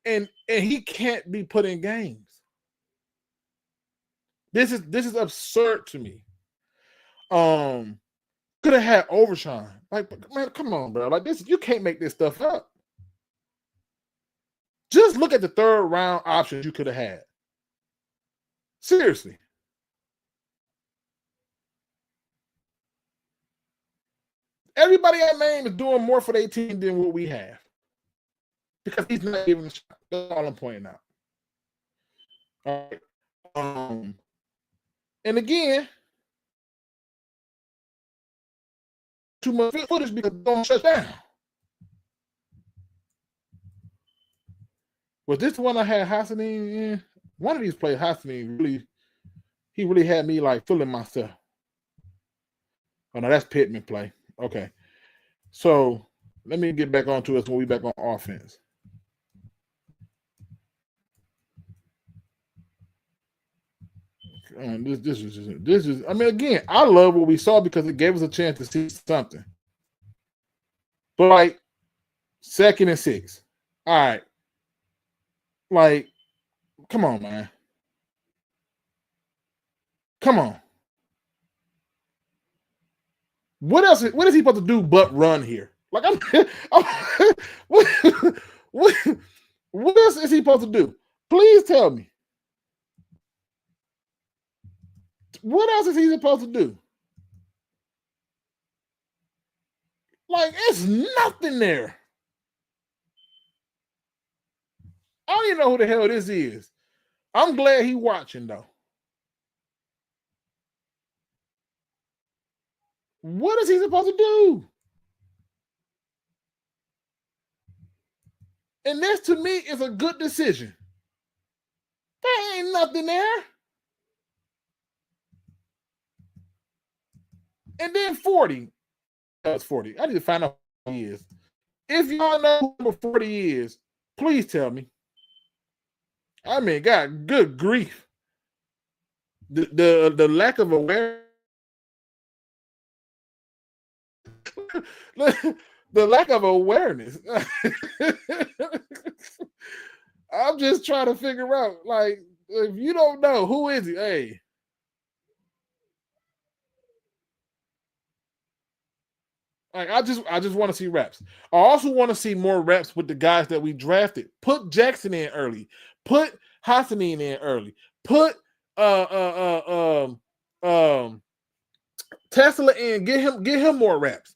And he can't be put in games. This is absurd to me. Could have had Overshine. Like, man, come on, bro. Like this, you can't make this stuff up. Just look at the 3rd round options you could have had. Seriously. Everybody I name is doing more for their team than what we have. Because he's not giving a shot. That's all I'm pointing out. All right. And again, too much footage because it don't shut down. Was this the one I had Hassanin in? One of these plays, Hassanin really had me like feeling myself. Oh no, that's Pittman play. Okay. So let me get back onto us when we back on offense. This is. I mean, again, I love what we saw because it gave us a chance to see something. But like 2nd and 6, all right. Like, come on, man. Come on. What else? What is he supposed to do but run here? Like, what else is he supposed to do? Please tell me. What else is he supposed to do? Like, it's nothing there. I don't even know who the hell this is. I'm glad he's watching, though. What is he supposed to do? And this, to me, is a good decision. There ain't nothing there. And then 40. That's 40. I need to find out who he is. If y'all know who number 40 is, please tell me. I mean, God, good grief. The lack of awareness. The lack of awareness. I'm just trying to figure out, like, if you don't know, who is he? Hey. Like, I just want to see reps. I also want to see more reps with the guys that we drafted. Put Jackson in early. Put Hassanin in early. Put Tesla in. Get him more reps.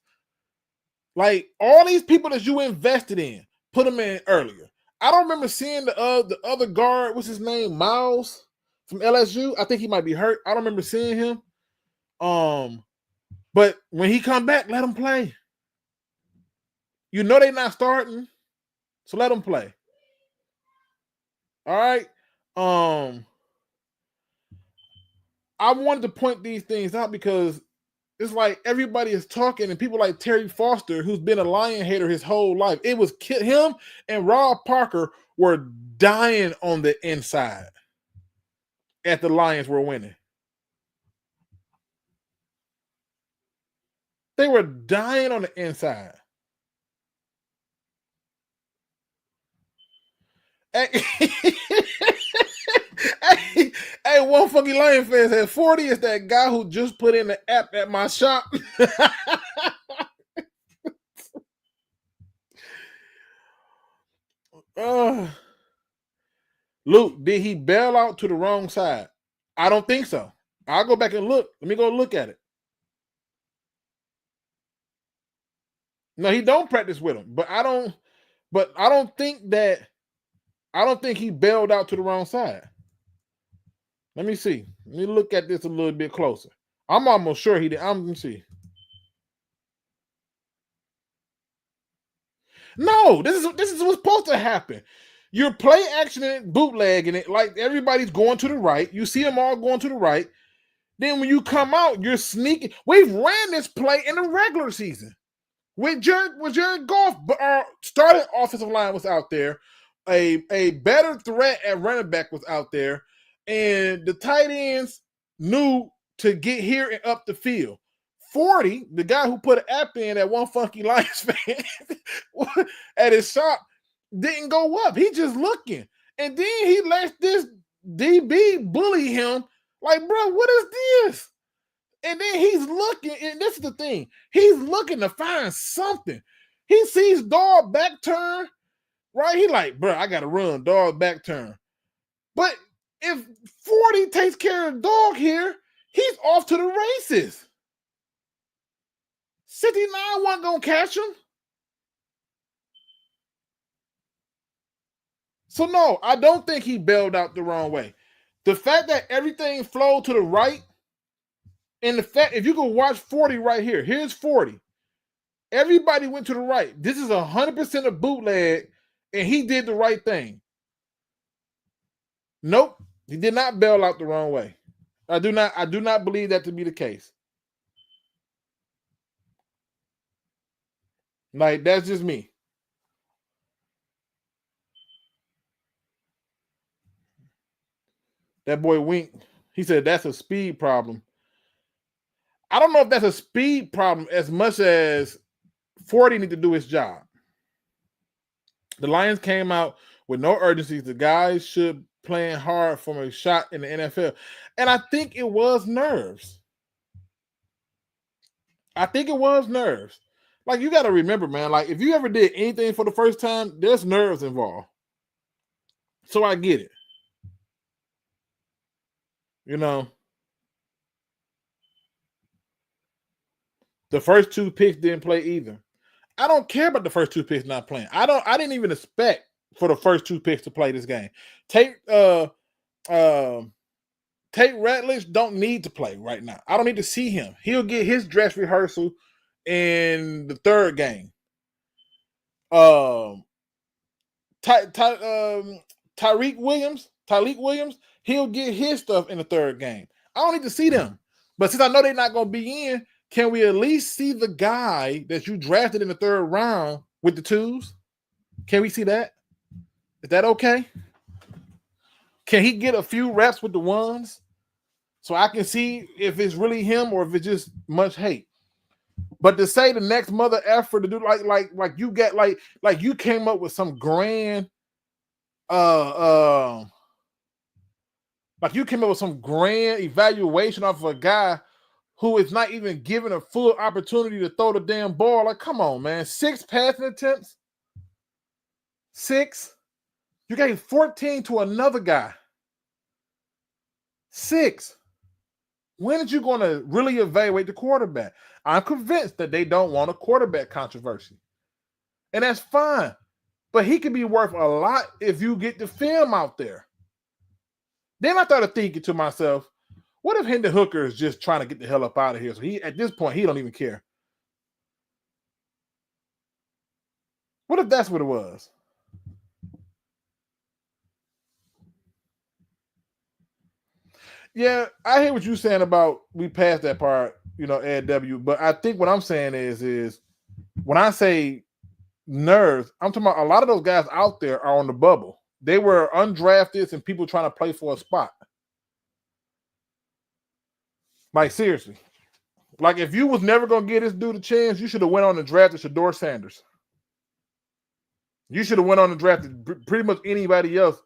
Like all these people that you invested in, put them in earlier. I don't remember seeing the other guard. What's his name? Miles from LSU. I think he might be hurt. I don't remember seeing him. But when he come back, let him play. You know they're not starting, so let him play. All right. I wanted to point these things out because it's like everybody is talking, and people like Terry Foster, who's been a Lion hater his whole life. It was him and Rob Parker were dying on the inside at the Lions were winning. They were dying on the inside. Hey, one fucking Lion fan said 40 is that guy who just put in the app at my shop. Luke, did he bail out to the wrong side? I don't think so. I'll go back and look. Let me go look at it. No, he don't practice with him, but I don't think he bailed out to the wrong side. Let me see. Let me look at this a little bit closer. I'm almost sure he did. I'm gonna see. No, this is what's supposed to happen. You're play action and bootlegging it, like everybody's going to the right. You see them all going to the right. Then when you come out, you're sneaking. We've ran this play in the regular season. With Jared Goff, but our starting offensive line was out there. A better threat at running back was out there. And the tight ends knew to get here and up the field. 40, the guy who put an app in at one funky Lions fan at his shop, didn't go up. He just looking. And then he lets this DB bully him. Like, bro, what is this? And then he's looking, and this is the thing. He's looking to find something. He sees dog back turn, right? He like, bro, I got to run, dog back turn. But if 40 takes care of dog here, he's off to the races. 69 wasn't going to catch him. So, no, I don't think he bailed out the wrong way. The fact that everything flowed to the right, and the fact, if you can watch 40 right here, here's 40. Everybody went to the right. This is 100% a bootleg, and he did the right thing. Nope, he did not bail out the wrong way. I do not believe that to be the case. Like, that's just me. That boy Wink, he said that's a speed problem. I don't know if that's a speed problem as much as 40 need to do his job. The Lions came out with no urgencies. The guys should playing hard from a shot in the NFL. And I think it was nerves. Like, you got to remember, man, like if you ever did anything for the first time, there's nerves involved. So I get it. You know, the first two picks didn't play either. I don't care about the first two picks not playing. I didn't even expect for the first two picks to play this game. Tate Ratledge don't need to play right now. I don't need to see him. He'll get his dress rehearsal in the third game. Tyleik Williams, he'll get his stuff in the third game. I don't need to see them. But since I know they're not going to be in, can we at least see the guy that you drafted in the third round with the twos? Can we see that? Is that okay? Can he get a few reps with the ones so I can see if it's really him or if it's just much hate? But to say the next mother effort to do like you get like you came up with some grand like you came up with some grand evaluation of a guy who is not even given a full opportunity to throw the damn ball. Like, come on, man. 6 passing attempts. 6. You gave 14 to another guy. 6. When are you going to really evaluate the quarterback? I'm convinced that they don't want a quarterback controversy. And that's fine. But he could be worth a lot if you get the film out there. Then I started thinking to myself, what if Hendon Hooker is just trying to get the hell up out of here? So at this point, he don't even care. What if that's what it was? Yeah, I hear what you're saying about we passed that part, Ed W. But I think what I'm saying is when I say nerves, I'm talking about a lot of those guys out there are on the bubble. They were undrafted and people trying to play for a spot. Like, seriously. Like, if you was never going to give this dude a chance, you should have went on and drafted Shedeur Sanders. You should have went on and drafted pretty much anybody else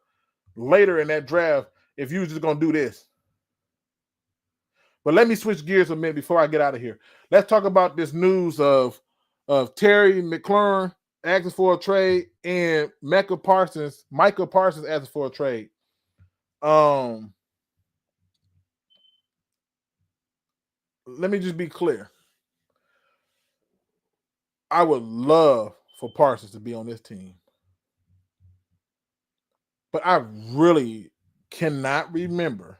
later in that draft if you was just going to do this. But let me switch gears a minute before I get out of here. Let's talk about this news of Terry McLaurin asking for a trade and Micah Parsons asking for a trade. Let me just be clear. I would love for Parsons to be on this team. But I really cannot remember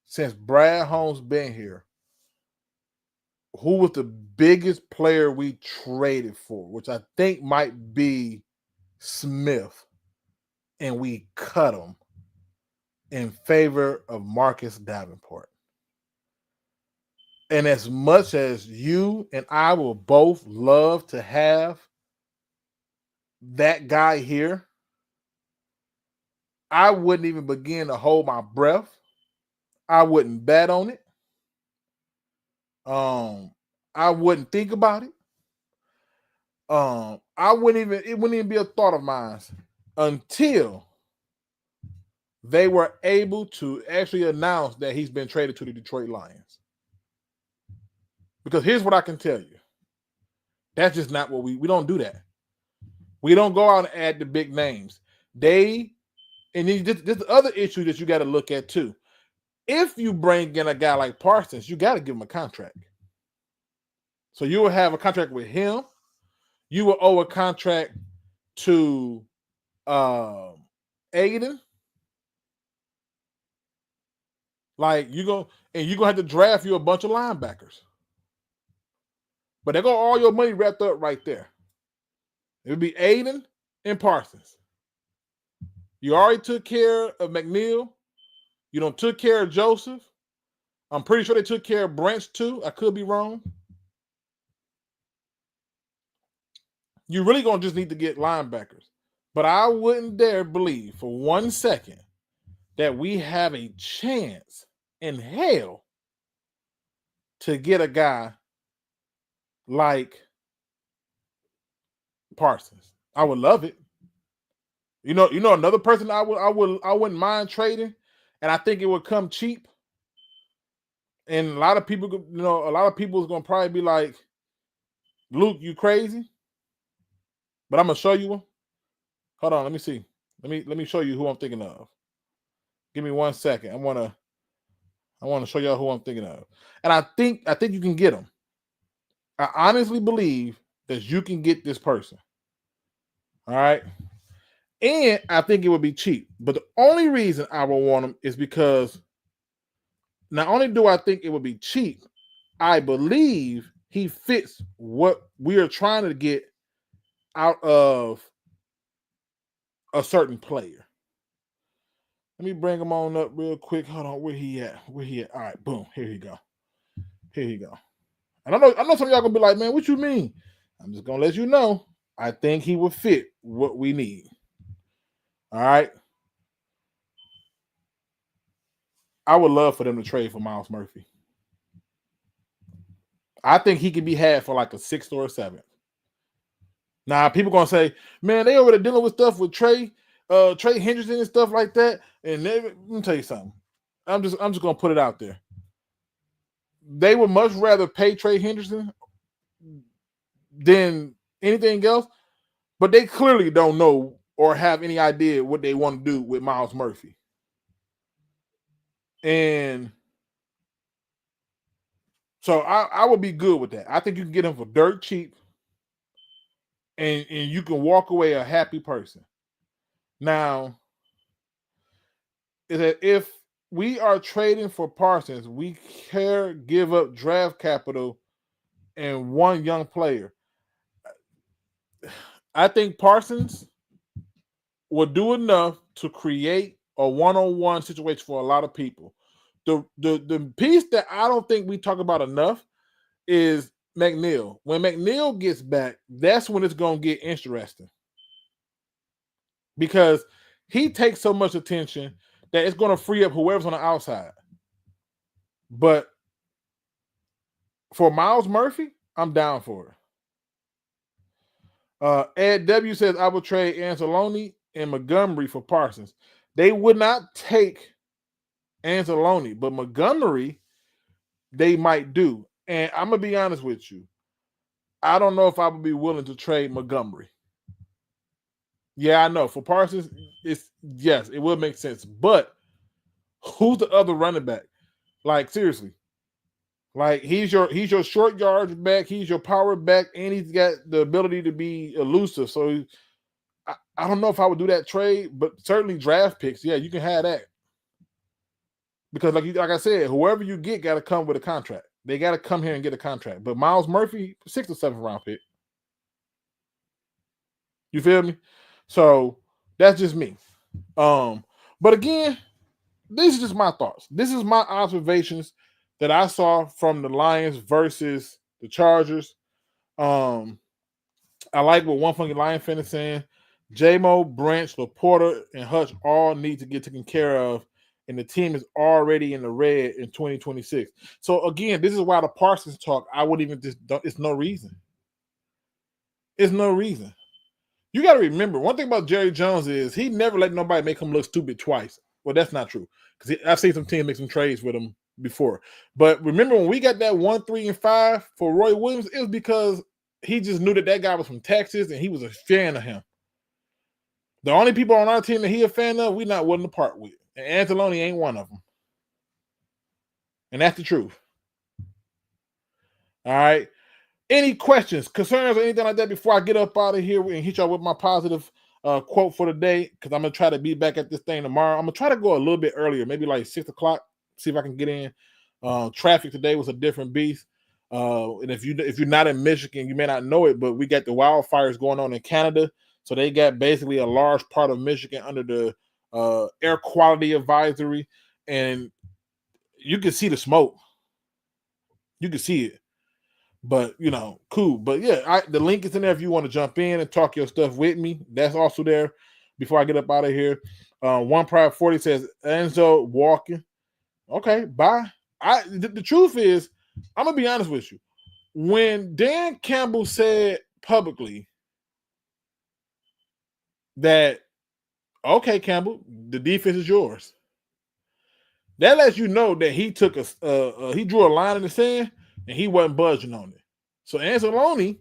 since Brad Holmes been here who was the biggest player we traded for, which I think might be Smith, and we cut him in favor of Marcus Davenport. And as much as you and I will both love to have that guy here, I wouldn't even begin to hold my breath. I wouldn't bet on it. I wouldn't think about it. It wouldn't even be a thought of mine until they were able to actually announce that he's been traded to the Detroit Lions. Because here's what I can tell you. That's just not what we don't do that. We don't go out and add the big names. And then there's the other issue that you got to look at too. If you bring in a guy like Parsons, you got to give him a contract. So you will have a contract with him. You will owe a contract to Aiden. Like you're gonna have to draft you a bunch of linebackers. But they got all your money wrapped up right there. It would be Aiden and Parsons. You already took care of McNeil. You don't took care of Joseph. I'm pretty sure they took care of Branch too. I could be wrong. You really gonna just need to get linebackers. But I wouldn't dare believe for 1 second that we have a chance in hell to get a guy like Parsons. I would love it. You know another person I wouldn't mind trading, and I think it would come cheap. And a lot of people is gonna probably be like, Luke, you crazy? But I'm gonna show you. Hold on, let me see. Let me show you who I'm thinking of. Give me 1 second. I want to show y'all who I'm thinking of. And I think you can get him. I honestly believe that you can get this person. All right. And I think it would be cheap. But the only reason I will want him is because not only do I think it would be cheap, I believe he fits what we are trying to get out of a certain player. Let me bring him on up real quick. Hold on, where he at? All right, boom. Here you go. And I know some of y'all gonna be like, man, what you mean? I'm just gonna let you know. I think he would fit what we need. All right. I would love for them to trade for Myles Murphy. I think he could be had for like a 6th or a 7th. Now, people gonna say, man, they over there dealing with stuff with Trey Henderson and stuff like that. And let me tell you something. I'm just gonna put it out there. They would much rather pay Trey Henderson than anything else, but they clearly don't know or have any idea what they want to do with Myles Murphy. And So I would be good with that. I think you can get him for dirt cheap, and you can walk away a happy person. Now, is that if we are trading for Parsons, we give up draft capital and one young player. I think Parsons will do enough to create a one-on-one situation for a lot of people. The piece that I don't think we talk about enough is McNeil. When McNeil gets back, that's when it's going to get interesting, because he takes so much attention that it's going to free up whoever's on the outside. But for Miles Murphy, I'm down for it. Ed W says, I would trade Anzalone and Montgomery for Parsons. They would not take Anzalone, but Montgomery, they might do. And I'm going to be honest with you. I don't know if I would be willing to trade Montgomery. Yeah, I know. For Parsons, yes, it would make sense. But who's the other running back? Like, seriously. Like, he's your short yards back, he's your power back, and he's got the ability to be elusive. So I don't know if I would do that trade, but certainly draft picks, yeah, you can have that. Because like I said, whoever you get got to come with a contract. They got to come here and get a contract. But Miles Murphy, 6th or 7th round pick. You feel me? So that's just me. But again, these are just my thoughts. This is my observations that I saw from the Lions versus the Chargers. I like what One Funky Lion fan is saying. J-Mo, Branch, Laporta, and Hutch all need to get taken care of, and the team is already in the red in 2026. So again, this is why the Parsons talk, I wouldn't even it's no reason. It's no reason. You got to remember, one thing about Jerry Jones is he never let nobody make him look stupid twice. Well, that's not true, because I've seen some teams make some trades with him before. But remember when we got that 1, 3, and 5 for Roy Williams, it was because he just knew that guy was from Texas and he was a fan of him. The only people on our team that he a fan of, we not willing to part with. And Anzalone ain't one of them. And that's the truth. All right. Any questions, concerns, or anything like that before I get up out of here and hit y'all with my positive quote for the day? Because I'm going to try to be back at this thing tomorrow. I'm going to try to go a little bit earlier, maybe like 6 o'clock, see if I can get in. Traffic today was a different beast. And if you're not in Michigan, you may not know it, but we got the wildfires going on in Canada. So they got basically a large part of Michigan under the air quality advisory. And you can see the smoke. You can see it. But, cool. But, yeah, the link is in there if you want to jump in and talk your stuff with me. That's also there before I get up out of here. One Pride 40 says, Enzo walking. Okay, bye. The truth is, I'm going to be honest with you. When Dan Campbell said publicly that, okay, Campbell, the defense is yours, that lets you know that he took he drew a line in the sand and he wasn't budging on it. So Anzalone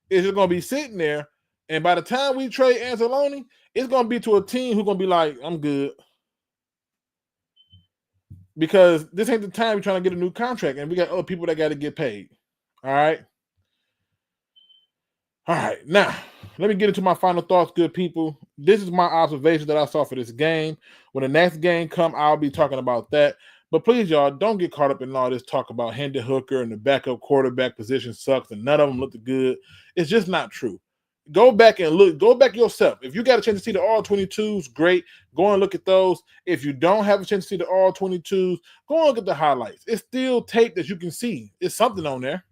is just going to be sitting there, and by the time we trade Anzalone, it's going to be to a team who's going to be like, I'm good. Because this ain't the time we're trying to get a new contract, and we got other people that got to get paid. All right? All right. Now, let me get into my final thoughts, good people. This is my observation that I saw for this game. When the next game comes, I'll be talking about that. But please, y'all, don't get caught up in all this talk about Hendon Hooker and the backup quarterback position sucks and none of them looked good. It's just not true. Go back and look. Go back yourself. If you got a chance to see the All-22s, great. Go and look at those. If you don't have a chance to see the All-22s, go and look at the highlights. It's still tape that you can see. It's something on there,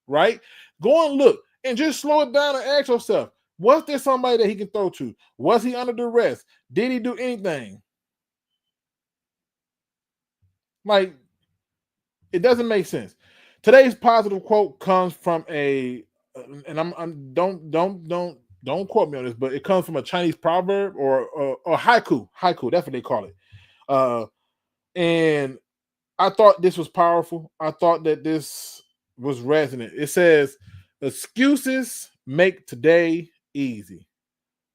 right? Go and look and just slow it down and ask yourself, was there somebody that he can throw to? Was he under duress? Did he do anything? Like, it doesn't make sense. Today's positive quote comes from and don't quote me on this, but it comes from a Chinese proverb or haiku. Haiku, that's what they call it. And I thought this was powerful. I thought that this was resonant. It says, excuses make today easy,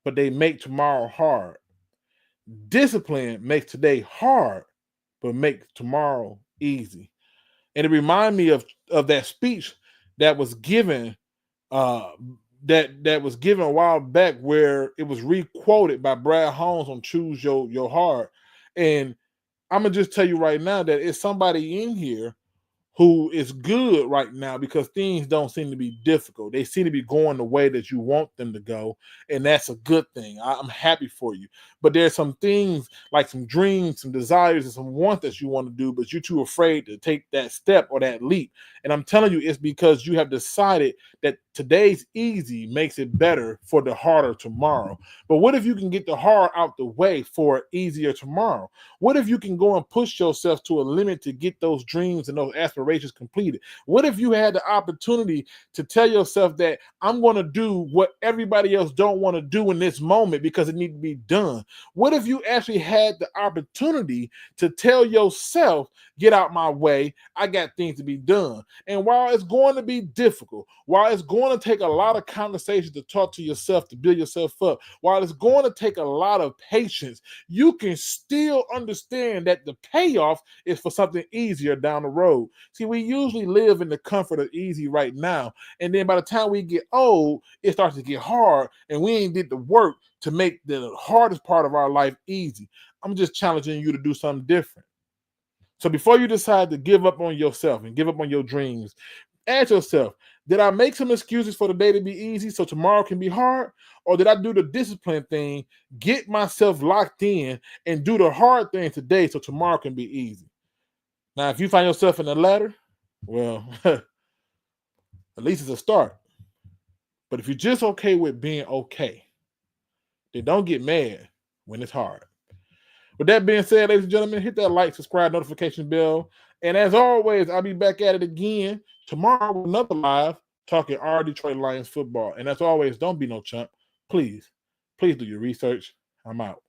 but they make tomorrow hard. Discipline makes today hard, but makes tomorrow easy. And it reminded me of that speech that was given that was given a while back, where it was re-quoted by Brad Holmes on Choose Your Heart. And I'm gonna just tell you right now that it's somebody in here who is good right now because things don't seem to be difficult. They seem to be going the way that you want them to go, and that's a good thing. I'm happy for you. But there's some things, like some dreams, some desires, and some wants that you want to do, but you're too afraid to take that step or that leap. And I'm telling you, it's because you have decided that today's easy makes it better for the harder tomorrow. But what if you can get the hard out the way for an easier tomorrow? What if you can go and push yourself to a limit to get those dreams and those aspirations completed? What if you had the opportunity to tell yourself that I'm going to do what everybody else don't want to do in this moment because it needs to be done? What if you actually had the opportunity to tell yourself, get out my way, I got things to be done? And while it's going to be difficult, while it's going to take a lot of conversations to talk to yourself, to build yourself up, while it's going to take a lot of patience, you can still understand that the payoff is for something easier down the road. See, we usually live in the comfort of easy right now, and then by the time we get old, it starts to get hard, and we ain't did the work to make the hardest part of our life easy. I'm just challenging you to do something different. So before you decide to give up on yourself and give up on your dreams, ask yourself, did I make some excuses for the day to be easy so tomorrow can be hard? Or did I do the discipline thing, get myself locked in, and do the hard thing today so tomorrow can be easy? Now, if you find yourself in the latter, well, at least it's a start. But if you're just okay with being okay, then don't get mad when it's hard. With that being said, ladies and gentlemen, hit that like, subscribe, notification bell. And as always, I'll be back at it again tomorrow with another live talking our Detroit Lions football. And as always, don't be no chump. Please do your research. I'm out.